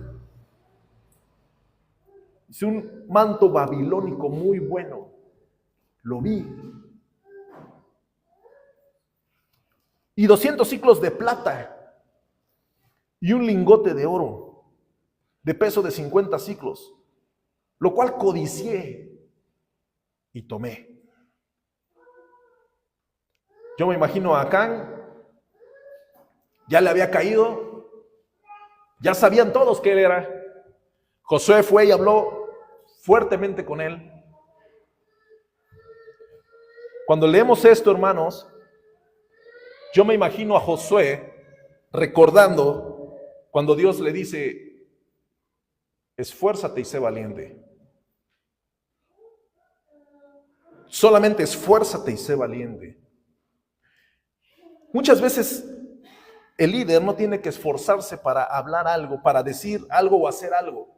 es un manto babilónico muy bueno, lo vi, y 200 siclos de plata y un lingote de oro de peso de 50 siclos, lo cual codicié y tomé. Yo me imagino a Acán, ya le había caído, ya sabían todos que él era. Josué fue y habló fuertemente con él. Cuando leemos esto, hermanos, yo me imagino a Josué recordando cuando Dios le dice, esfuérzate y sé valiente. Solamente esfuérzate y sé valiente. Muchas veces el líder no tiene que esforzarse para hablar algo, para decir algo o hacer algo.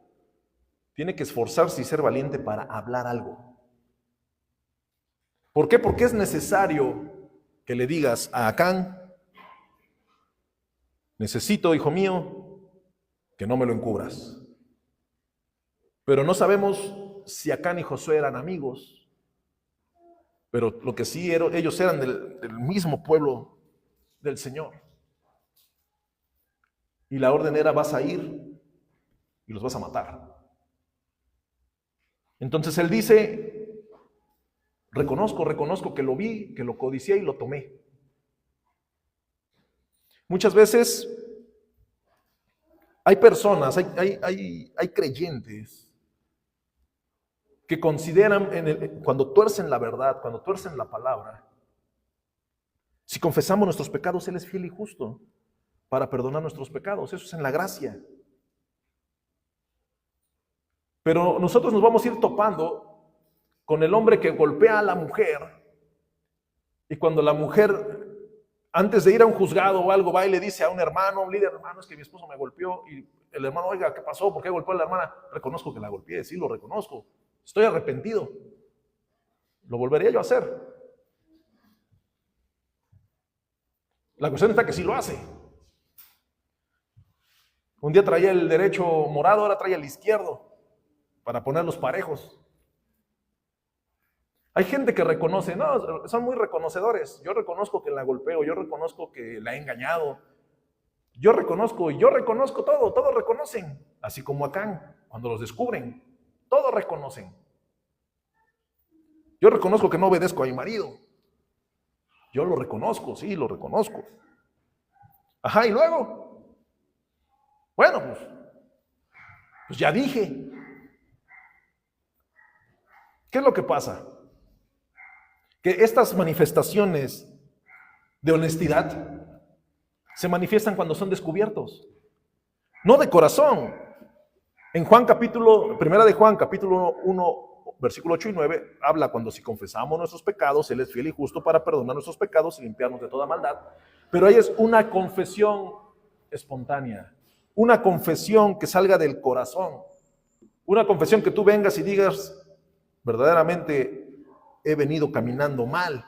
Tiene que esforzarse y ser valiente para hablar algo. ¿Por qué? Porque es necesario que le digas a Acán, necesito, hijo mío, que no me lo encubras. Pero no sabemos si Acán y Josué eran amigos, pero lo que sí, ellos eran del mismo pueblo del Señor. Y la orden era, vas a ir y los vas a matar. Entonces él dice, reconozco que lo vi, que lo codicié y lo tomé. Muchas veces hay personas, hay creyentes que consideran, cuando tuercen la verdad, cuando tuercen la palabra, si confesamos nuestros pecados, Él es fiel y justo para perdonar nuestros pecados. Eso es en la gracia. Pero nosotros nos vamos a ir topando con el hombre que golpea a la mujer, y cuando la mujer, antes de ir a un juzgado o algo, va y le dice a un hermano, un líder, hermano, es que mi esposo me golpeó, y el hermano, oiga, ¿qué pasó? ¿Por qué golpeó a la hermana? Reconozco que la golpeé, sí, lo reconozco, estoy arrepentido, lo volvería yo a hacer. La cuestión está que sí lo hace. Un día traía el derecho morado, ahora trae el izquierdo, para ponerlos parejos. Hay gente que reconoce, no, son muy reconocedores. Yo reconozco que la golpeo, yo reconozco que la he engañado. Yo reconozco todo, todos reconocen. Así como Acán, cuando los descubren, todos reconocen. Yo reconozco que no obedezco a mi marido. Yo lo reconozco, sí, lo reconozco. Ajá, y luego, bueno, pues ya dije. ¿Qué es lo que pasa? Que estas manifestaciones de honestidad se manifiestan cuando son descubiertos, no de corazón. En Primera de Juan, capítulo 1, versículo 8 y 9, habla cuando si confesamos nuestros pecados, Él es fiel y justo para perdonar nuestros pecados y limpiarnos de toda maldad. Pero ahí es una confesión espontánea, una confesión que salga del corazón, una confesión que tú vengas y digas, verdaderamente he venido caminando mal.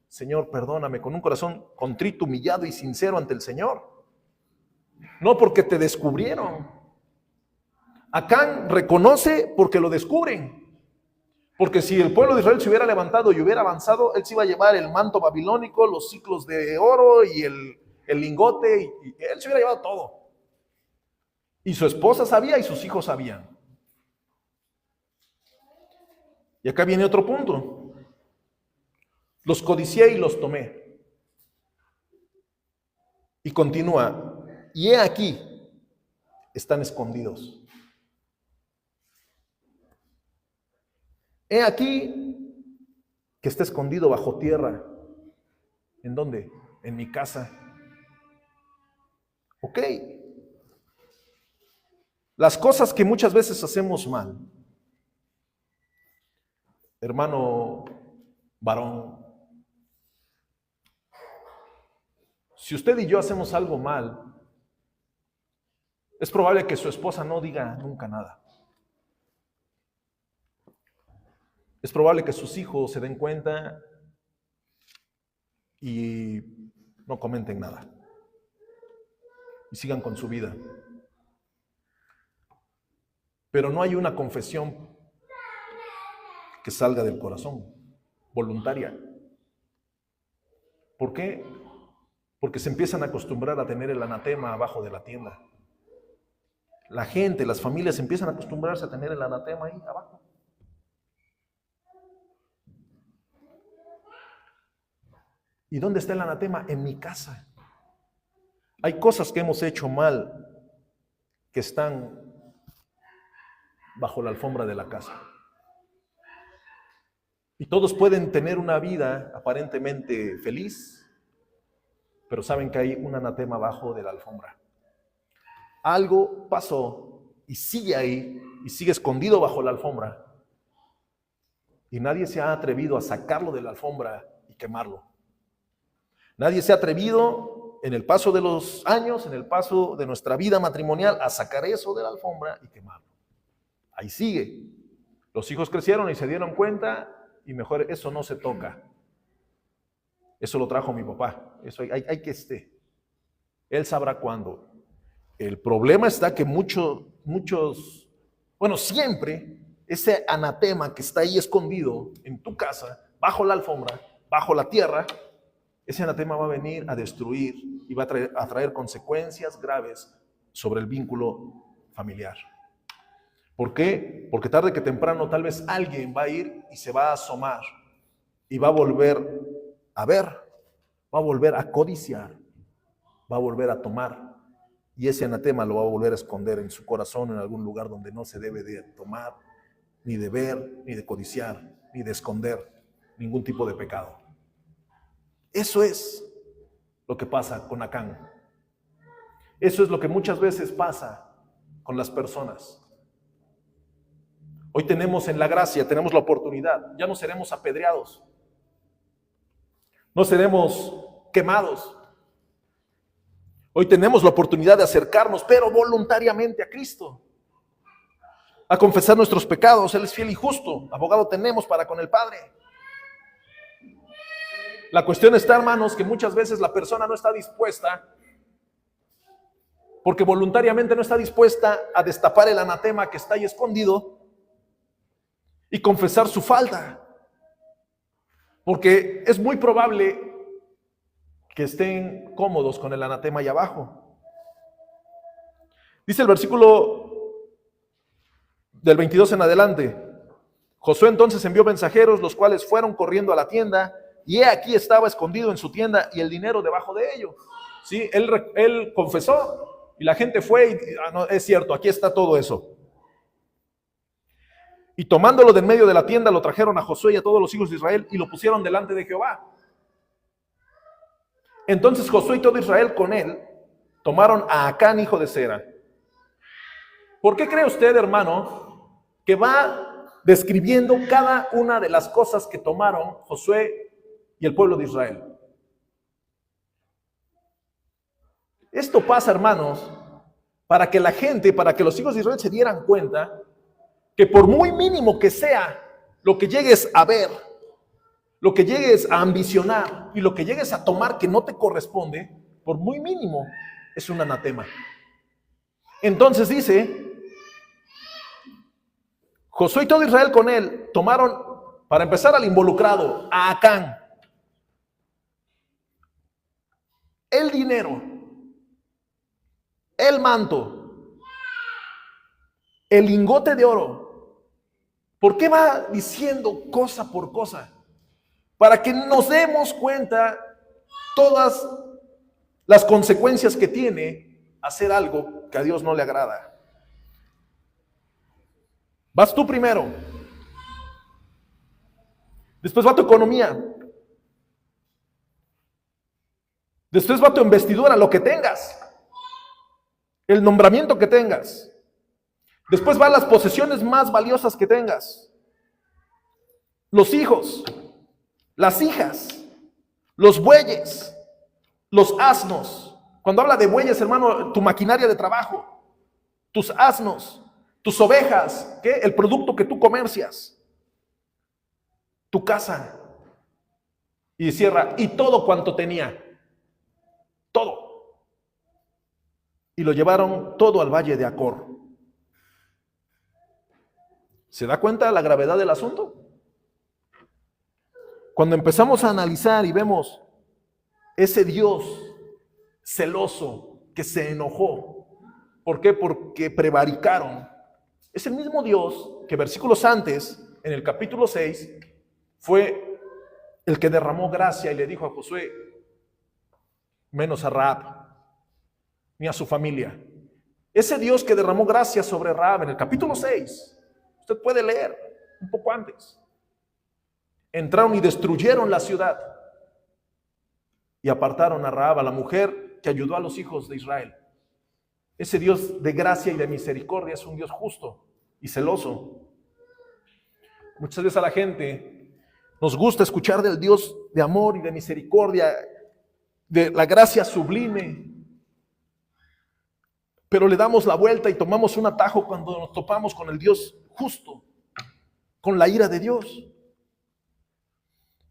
Señor, perdóname, con un corazón contrito, humillado y sincero ante el Señor. No porque te descubrieron, Acán reconoce porque lo descubren. Porque si el pueblo de Israel se hubiera levantado y hubiera avanzado, él se iba a llevar el manto babilónico, los ciclos de oro y el lingote, y él se hubiera llevado todo. Y su esposa sabía y sus hijos sabían. Y acá viene otro punto. Los codicié y los tomé. Y continúa. Y he aquí, están escondidos. He aquí que está escondido bajo tierra. ¿En dónde? En mi casa. Ok. Las cosas que muchas veces hacemos mal. Hermano varón, si usted y yo hacemos algo mal, es probable que su esposa no diga nunca nada. Es probable que sus hijos se den cuenta y no comenten nada y sigan con su vida. Pero no hay una confesión que salga del corazón, voluntaria. ¿Por qué? Porque se empiezan a acostumbrar a tener el anatema abajo de la tienda. La gente, las familias empiezan a acostumbrarse a tener el anatema ahí abajo. ¿Y dónde está el anatema? En mi casa. Hay cosas que hemos hecho mal que están bajo la alfombra de la casa. Y todos pueden tener una vida aparentemente feliz, pero saben que hay un anatema abajo de la alfombra. Algo pasó y sigue ahí, y sigue escondido bajo la alfombra. Y nadie se ha atrevido a sacarlo de la alfombra y quemarlo. Nadie se ha atrevido en el paso de los años, en el paso de nuestra vida matrimonial, a sacar eso de la alfombra y quemarlo. Ahí sigue. Los hijos crecieron y se dieron cuenta y mejor eso no se toca. Eso lo trajo mi papá. Eso hay que esté. Él sabrá cuándo. El problema está que siempre ese anatema que está ahí escondido en tu casa, bajo la alfombra, bajo la tierra, ese anatema va a venir a destruir y va a traer consecuencias graves sobre el vínculo familiar. ¿Por qué? Porque tarde que temprano tal vez alguien va a ir y se va a asomar y va a volver a ver, va a volver a codiciar, va a volver a tomar, y ese anatema lo va a volver a esconder en su corazón en algún lugar donde no se debe de tomar, ni de ver, ni de codiciar, ni de esconder ningún tipo de pecado. Eso es lo que pasa con Acán. Eso es lo que muchas veces pasa con las personas. Hoy tenemos en la gracia, tenemos la oportunidad, ya no seremos apedreados, no seremos quemados. Hoy tenemos la oportunidad de acercarnos, pero voluntariamente a Cristo, a confesar nuestros pecados. Él es fiel y justo, abogado tenemos para con el Padre. La cuestión está, hermanos, que muchas veces la persona no está dispuesta, porque voluntariamente no está dispuesta a destapar el anatema que está ahí escondido y confesar su falta, porque es muy probable que estén cómodos con el anatema ahí abajo. Dice el versículo del 22 en adelante: Josué entonces envió mensajeros, los cuales fueron corriendo a la tienda, y he aquí estaba escondido en su tienda y el dinero debajo de ello. ¿Sí? Él confesó y la gente fue y no, es cierto, aquí está todo eso. Y tomándolo de en medio de la tienda, lo trajeron a Josué y a todos los hijos de Israel y lo pusieron delante de Jehová. Entonces Josué y todo Israel con él tomaron a Acán, hijo de Zera. ¿Por qué cree usted, hermano, que va describiendo cada una de las cosas que tomaron Josué y el pueblo de Israel? Esto pasa, hermanos, para que la gente, para que los hijos de Israel se dieran cuenta que por muy mínimo que sea lo que llegues a ver, lo que llegues a ambicionar y lo que llegues a tomar que no te corresponde, por muy mínimo, es un anatema. Entonces dice Josué y todo Israel con él tomaron, para empezar, al involucrado, a Acán, el dinero, el manto, el lingote de oro. ¿Por qué va diciendo cosa por cosa? Para que nos demos cuenta todas las consecuencias que tiene hacer algo que a Dios no le agrada. Vas tú primero. Después va tu economía. Después va tu investidura, lo que tengas. El nombramiento que tengas. Después van las posesiones más valiosas que tengas. Los hijos, las hijas, los bueyes, los asnos. Cuando habla de bueyes, hermano, tu maquinaria de trabajo, tus asnos, tus ovejas, ¿qué? El producto que tú comercias, tu casa. Y cierra, y todo cuanto tenía, todo. Y lo llevaron todo al valle de Acor. ¿Se da cuenta de la gravedad del asunto? Cuando empezamos a analizar y vemos ese Dios celoso que se enojó, ¿por qué? Porque prevaricaron. Es el mismo Dios que versículos antes, en el capítulo 6, fue el que derramó gracia y le dijo a Josué, menos a Rahab, ni a su familia. Ese Dios que derramó gracia sobre Rahab en el capítulo 6, usted puede leer un poco antes. Entraron y destruyeron la ciudad y apartaron a Rahab, a la mujer que ayudó a los hijos de Israel. Ese Dios de gracia y de misericordia es un Dios justo y celoso. Muchas veces a la gente nos gusta escuchar del Dios de amor y de misericordia, de la gracia sublime, pero le damos la vuelta y tomamos un atajo cuando nos topamos con el Dios justo, con la ira de Dios.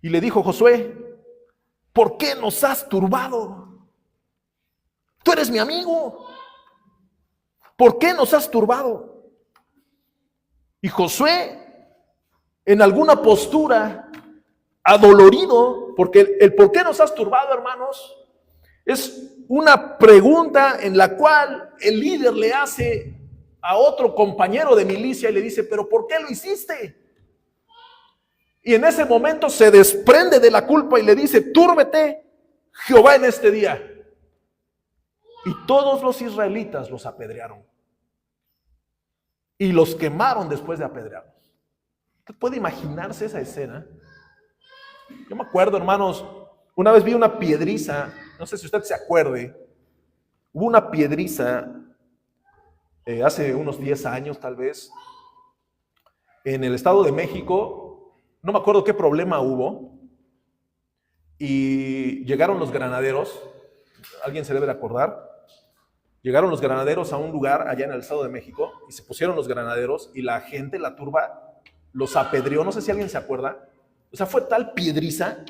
Y le dijo Josué, ¿por qué nos has turbado? Tú eres mi amigo. ¿Por qué nos has turbado? Y Josué, en alguna postura, adolorido, porque el por qué nos has turbado, hermanos, es una pregunta en la cual el líder le hace a otro compañero de milicia y le dice, ¿pero por qué lo hiciste? Y en ese momento se desprende de la culpa y le dice, túrbete Jehová en este día. Y todos los israelitas los apedrearon. Y los quemaron después de apedrearlos. ¿Usted puede imaginarse esa escena? Yo me acuerdo, hermanos, una vez vi una piedriza, no sé si usted se acuerde, hubo una piedriza hace unos 10 años tal vez, en el Estado de México. No me acuerdo qué problema hubo y llegaron los granaderos, alguien se debe de acordar, llegaron los granaderos a un lugar allá en el Estado de México y se pusieron los granaderos y la gente, la turba, los apedreó, no sé si alguien se acuerda, o sea, fue tal piedriza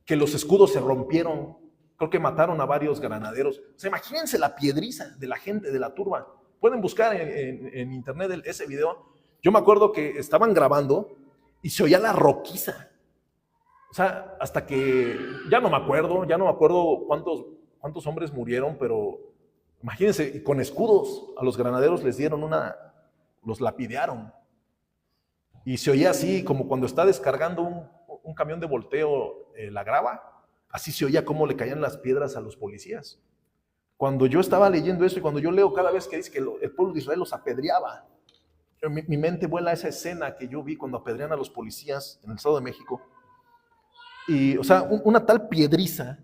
que los escudos se rompieron, creo que mataron a varios granaderos. O sea, imagínense la piedriza de la gente, de la turba. Pueden buscar en internet ese video. Yo me acuerdo que estaban grabando y se oía la roquiza. O sea, hasta que, ya no me acuerdo cuántos hombres murieron, pero imagínense, con escudos a los granaderos les dieron los lapidearon. Y se oía así, como cuando está descargando un camión de volteo la grava, así se oía cómo le caían las piedras a los policías. Cuando yo estaba leyendo eso y cuando yo leo cada vez que dice que el pueblo de Israel los apedreaba, mi mente vuela a esa escena que yo vi cuando apedrean a los policías en el Estado de México. Y, o sea, una tal piedriza,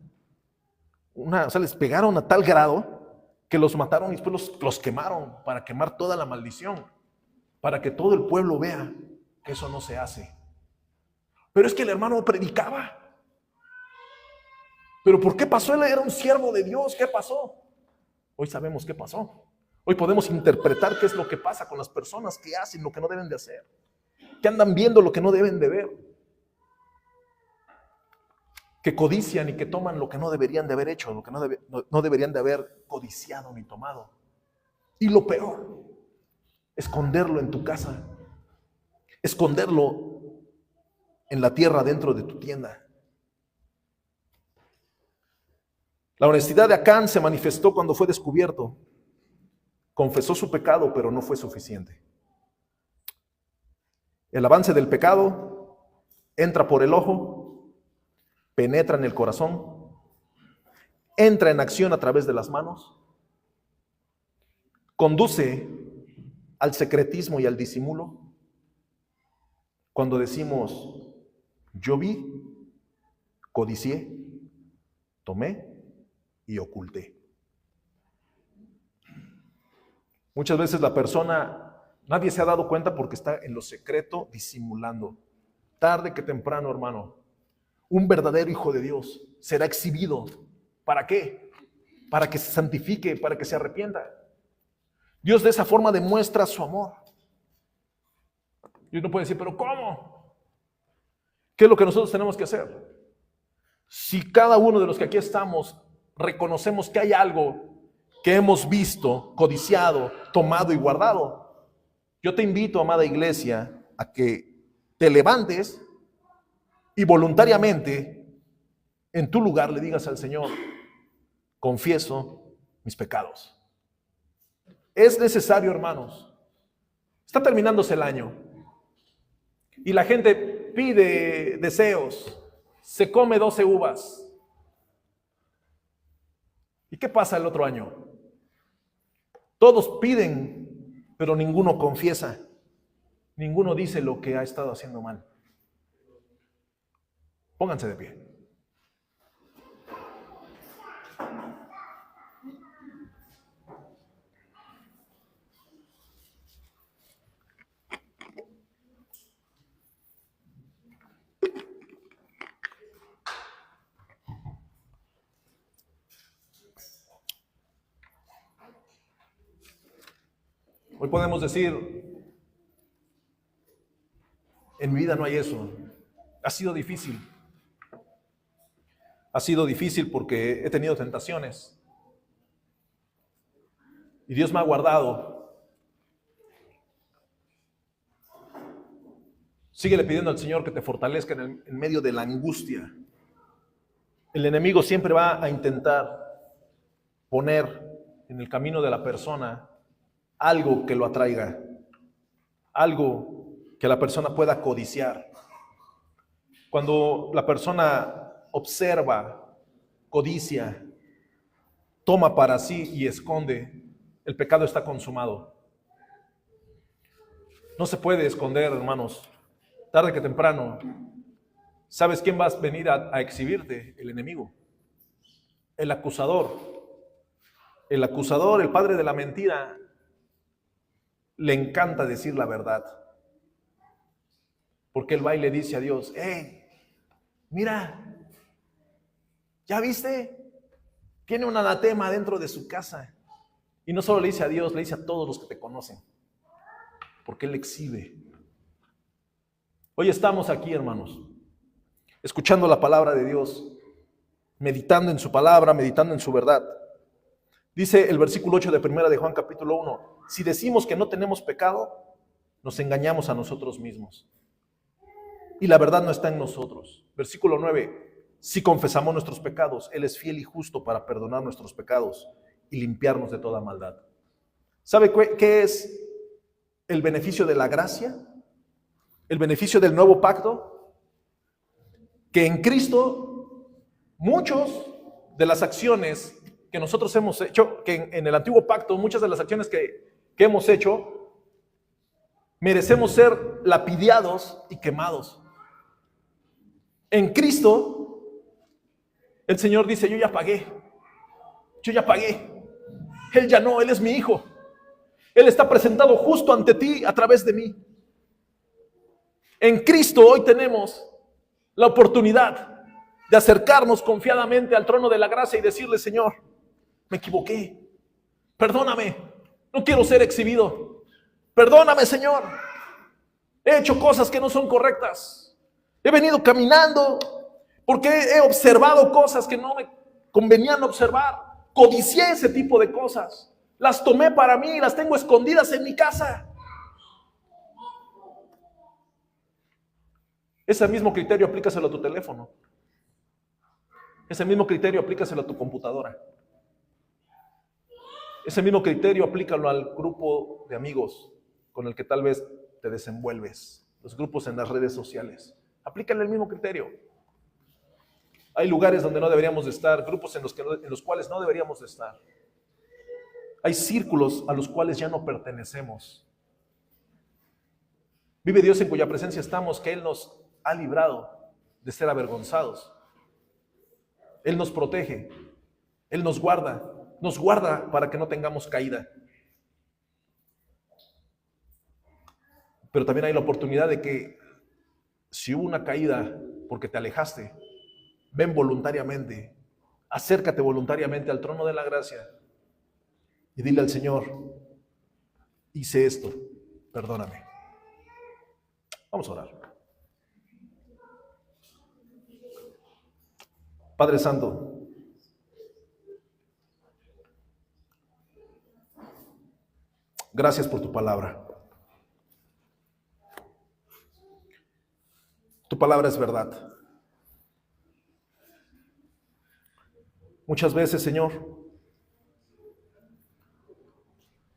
o sea, les pegaron a tal grado que los mataron y después los quemaron para quemar toda la maldición, para que todo el pueblo vea que eso no se hace. Pero es que el hermano predicaba. ¿Pero por qué pasó? Él era un siervo de Dios. ¿Qué pasó? Hoy sabemos qué pasó. Hoy podemos interpretar qué es lo que pasa con las personas que hacen lo que no deben de hacer, que andan viendo lo que no deben de ver, que codician y que toman lo que no deberían de haber hecho, lo que no deberían de haber codiciado ni tomado. Y lo peor, esconderlo en tu casa, esconderlo en la tierra dentro de tu tienda. La honestidad de Acán se manifestó cuando fue descubierto. Confesó su pecado, pero no fue suficiente. El avance del pecado entra por el ojo, penetra en el corazón, entra en acción a través de las manos, conduce al secretismo y al disimulo. Cuando decimos, yo vi, codicié, tomé y oculté. Muchas veces la persona, nadie se ha dado cuenta porque está en lo secreto disimulando. Tarde que temprano, hermano, un verdadero hijo de Dios será exhibido. ¿Para qué? Para que se santifique, para que se arrepienta. Dios de esa forma demuestra su amor. Y uno puede decir, ¿pero cómo? ¿Qué es lo que nosotros tenemos que hacer? Si cada uno de los que aquí estamos reconocemos que hay algo que hemos visto, codiciado, tomado y guardado, yo te invito, amada iglesia, a que te levantes y voluntariamente en tu lugar le digas al Señor, confieso mis pecados. Es necesario, hermanos. Está terminándose el año y la gente pide deseos, se come 12 uvas. ¿Y qué pasa el otro año? Todos piden, pero ninguno confiesa. Ninguno dice lo que ha estado haciendo mal. Pónganse de pie. Hoy podemos decir, en mi vida no hay eso. Ha sido difícil. Ha sido difícil porque he tenido tentaciones. Y Dios me ha guardado. Síguele pidiendo al Señor que te fortalezca en medio de la angustia. El enemigo siempre va a intentar poner en el camino de la persona algo que lo atraiga, algo que la persona pueda codiciar. Cuando la persona observa, codicia, toma para sí y esconde, el pecado está consumado. No se puede esconder, hermanos. Tarde que temprano, ¿sabes quién va a venir a exhibirte? El enemigo, el acusador. El acusador, el padre de la mentira, le encanta decir la verdad. Porque él va y le dice a Dios, hey, mira, ¿ya viste? Tiene un anatema dentro de su casa. Y no solo le dice a Dios, le dice a todos los que te conocen. Porque él exhibe. Hoy estamos aquí, hermanos, escuchando la palabra de Dios, meditando en su palabra, meditando en su verdad. Dice el versículo 8 de primera de Juan capítulo 1, si decimos que no tenemos pecado, nos engañamos a nosotros mismos. Y la verdad no está en nosotros. Versículo 9, si confesamos nuestros pecados, Él es fiel y justo para perdonar nuestros pecados y limpiarnos de toda maldad. ¿Sabe qué es el beneficio de la gracia? El beneficio del nuevo pacto. Que en Cristo, muchos de las acciones que nosotros hemos hecho, que en el antiguo pacto, muchas de las acciones que hemos hecho, merecemos ser lapidados y quemados. En Cristo, el Señor dice, yo ya pagué. Él ya no, Él es mi hijo. Él está presentado justo ante ti a través de mí. En Cristo hoy tenemos la oportunidad de acercarnos confiadamente al trono de la gracia y decirle, Señor, me equivoqué, perdóname, no quiero ser exhibido, perdóname, Señor, he hecho cosas que no son correctas, he venido caminando porque he observado cosas que no me convenían observar, codicié ese tipo de cosas, las tomé para mí y las tengo escondidas en mi casa. Ese mismo criterio aplícaselo a tu teléfono. Ese mismo criterio aplícaselo a tu computadora. Ese mismo criterio aplícalo al grupo de amigos con el que tal vez te desenvuelves, los grupos en las redes sociales. Aplícale el mismo criterio. Hay lugares donde no deberíamos de estar, grupos en los cuales no deberíamos de estar. Hay círculos a los cuales ya no pertenecemos. Vive Dios en cuya presencia estamos, que Él nos ha librado de ser avergonzados. Él nos protege, Él nos guarda para que no tengamos caída. Pero también hay la oportunidad de que si hubo una caída porque te alejaste, ven voluntariamente, acércate voluntariamente al trono de la gracia y dile al Señor, hice esto, perdóname. Vamos a orar. Padre Santo, gracias por tu palabra. Tu palabra es verdad. Muchas veces, Señor,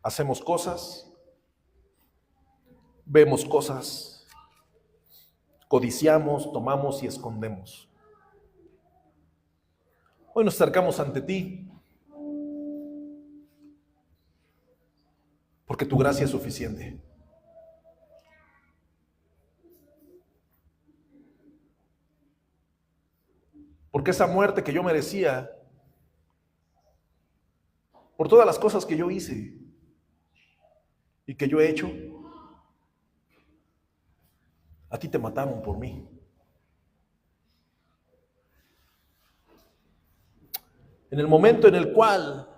hacemos cosas, vemos cosas, codiciamos, tomamos y escondemos. Hoy nos acercamos ante ti porque tu gracia es suficiente. Porque esa muerte que yo merecía, por todas las cosas que yo hice y que yo he hecho, a ti te mataron por mí. En el momento en el cual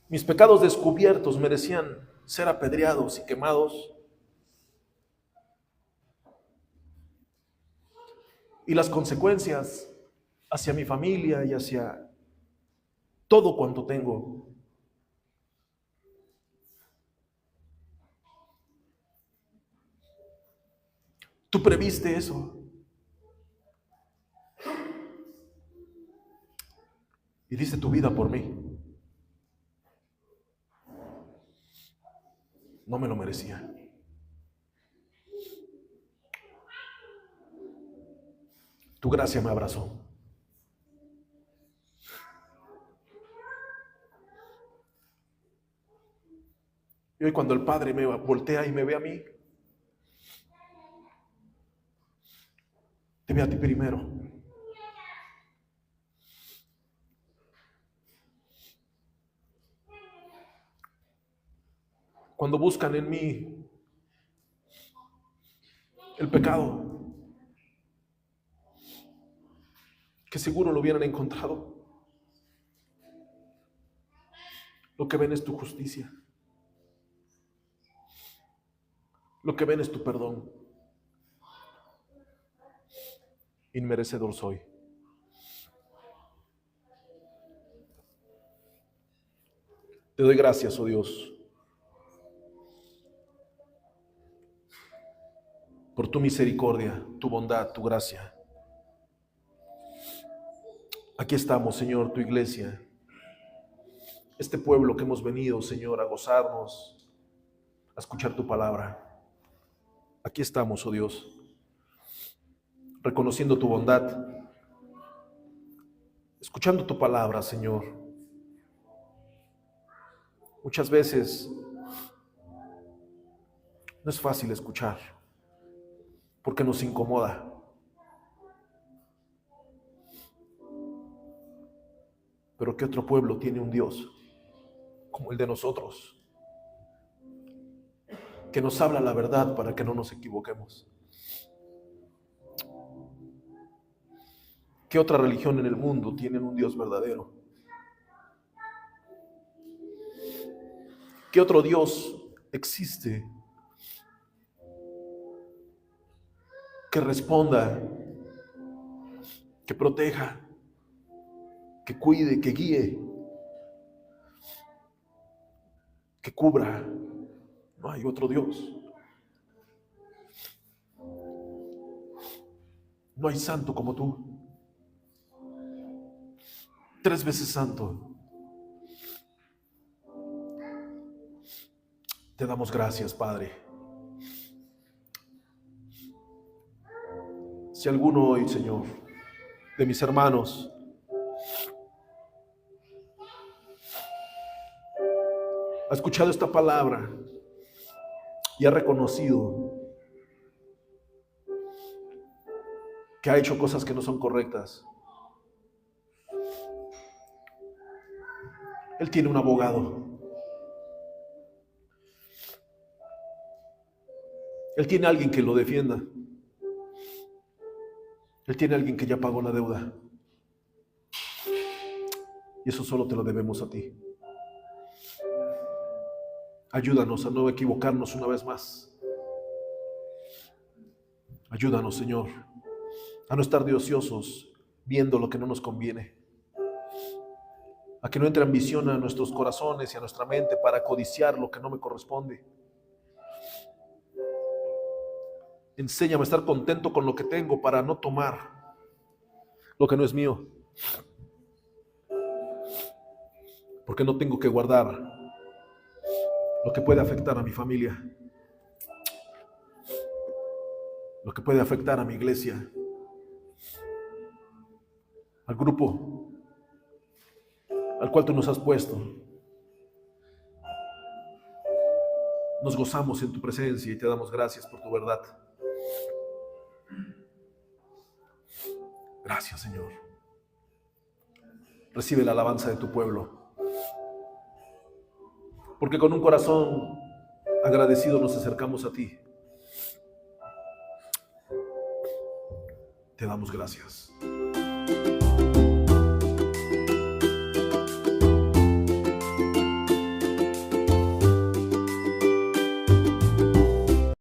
mis pecados descubiertos merecían ser apedreados y quemados, y las consecuencias hacia mi familia y hacia todo cuanto tengo, tú previste eso. Y diste tu vida por mí. No me lo merecía. Tu gracia me abrazó. Y hoy cuando el Padre me voltea y me ve a mí, te ve a ti primero. Cuando buscan en mí el pecado, que seguro lo hubieran encontrado, lo que ven es tu justicia. Lo que ven es tu perdón. Inmerecedor soy. Te doy gracias, oh Dios, por tu misericordia, tu bondad, tu gracia. Aquí estamos, Señor, tu iglesia, este pueblo que hemos venido, Señor, a gozarnos, a escuchar tu palabra. Aquí estamos, oh Dios, reconociendo tu bondad, escuchando tu palabra, Señor. Muchas veces no es fácil escuchar, porque nos incomoda. Pero ¿qué otro pueblo tiene un Dios como el de nosotros, que nos habla la verdad para que no nos equivoquemos? ¿Qué otra religión en el mundo tiene un Dios verdadero? ¿Qué otro Dios existe que responda, que proteja, que cuide, que guíe, que cubra? No hay otro Dios. No hay santo como tú. 3 veces santo. Te damos gracias, Padre. Si alguno hoy, Señor, de mis hermanos ha escuchado esta palabra y ha reconocido que ha hecho cosas que no son correctas, Él tiene un abogado. Él tiene alguien que lo defienda. Él tiene alguien que ya pagó la deuda. Y eso solo te lo debemos a ti. Ayúdanos a no equivocarnos una vez más. Ayúdanos, Señor, a no estar de ociosos viendo lo que no nos conviene. A que no entre ambición a nuestros corazones y a nuestra mente para codiciar lo que no me corresponde. Enséñame a estar contento con lo que tengo para no tomar lo que no es mío. Porque no tengo que guardar lo que puede afectar a mi familia, lo que puede afectar a mi iglesia, al grupo al cual tú nos has puesto. Nos gozamos en tu presencia y te damos gracias por tu verdad. Gracias, Señor. Recibe la alabanza de tu pueblo. Porque con un corazón agradecido nos acercamos a ti. Te damos gracias.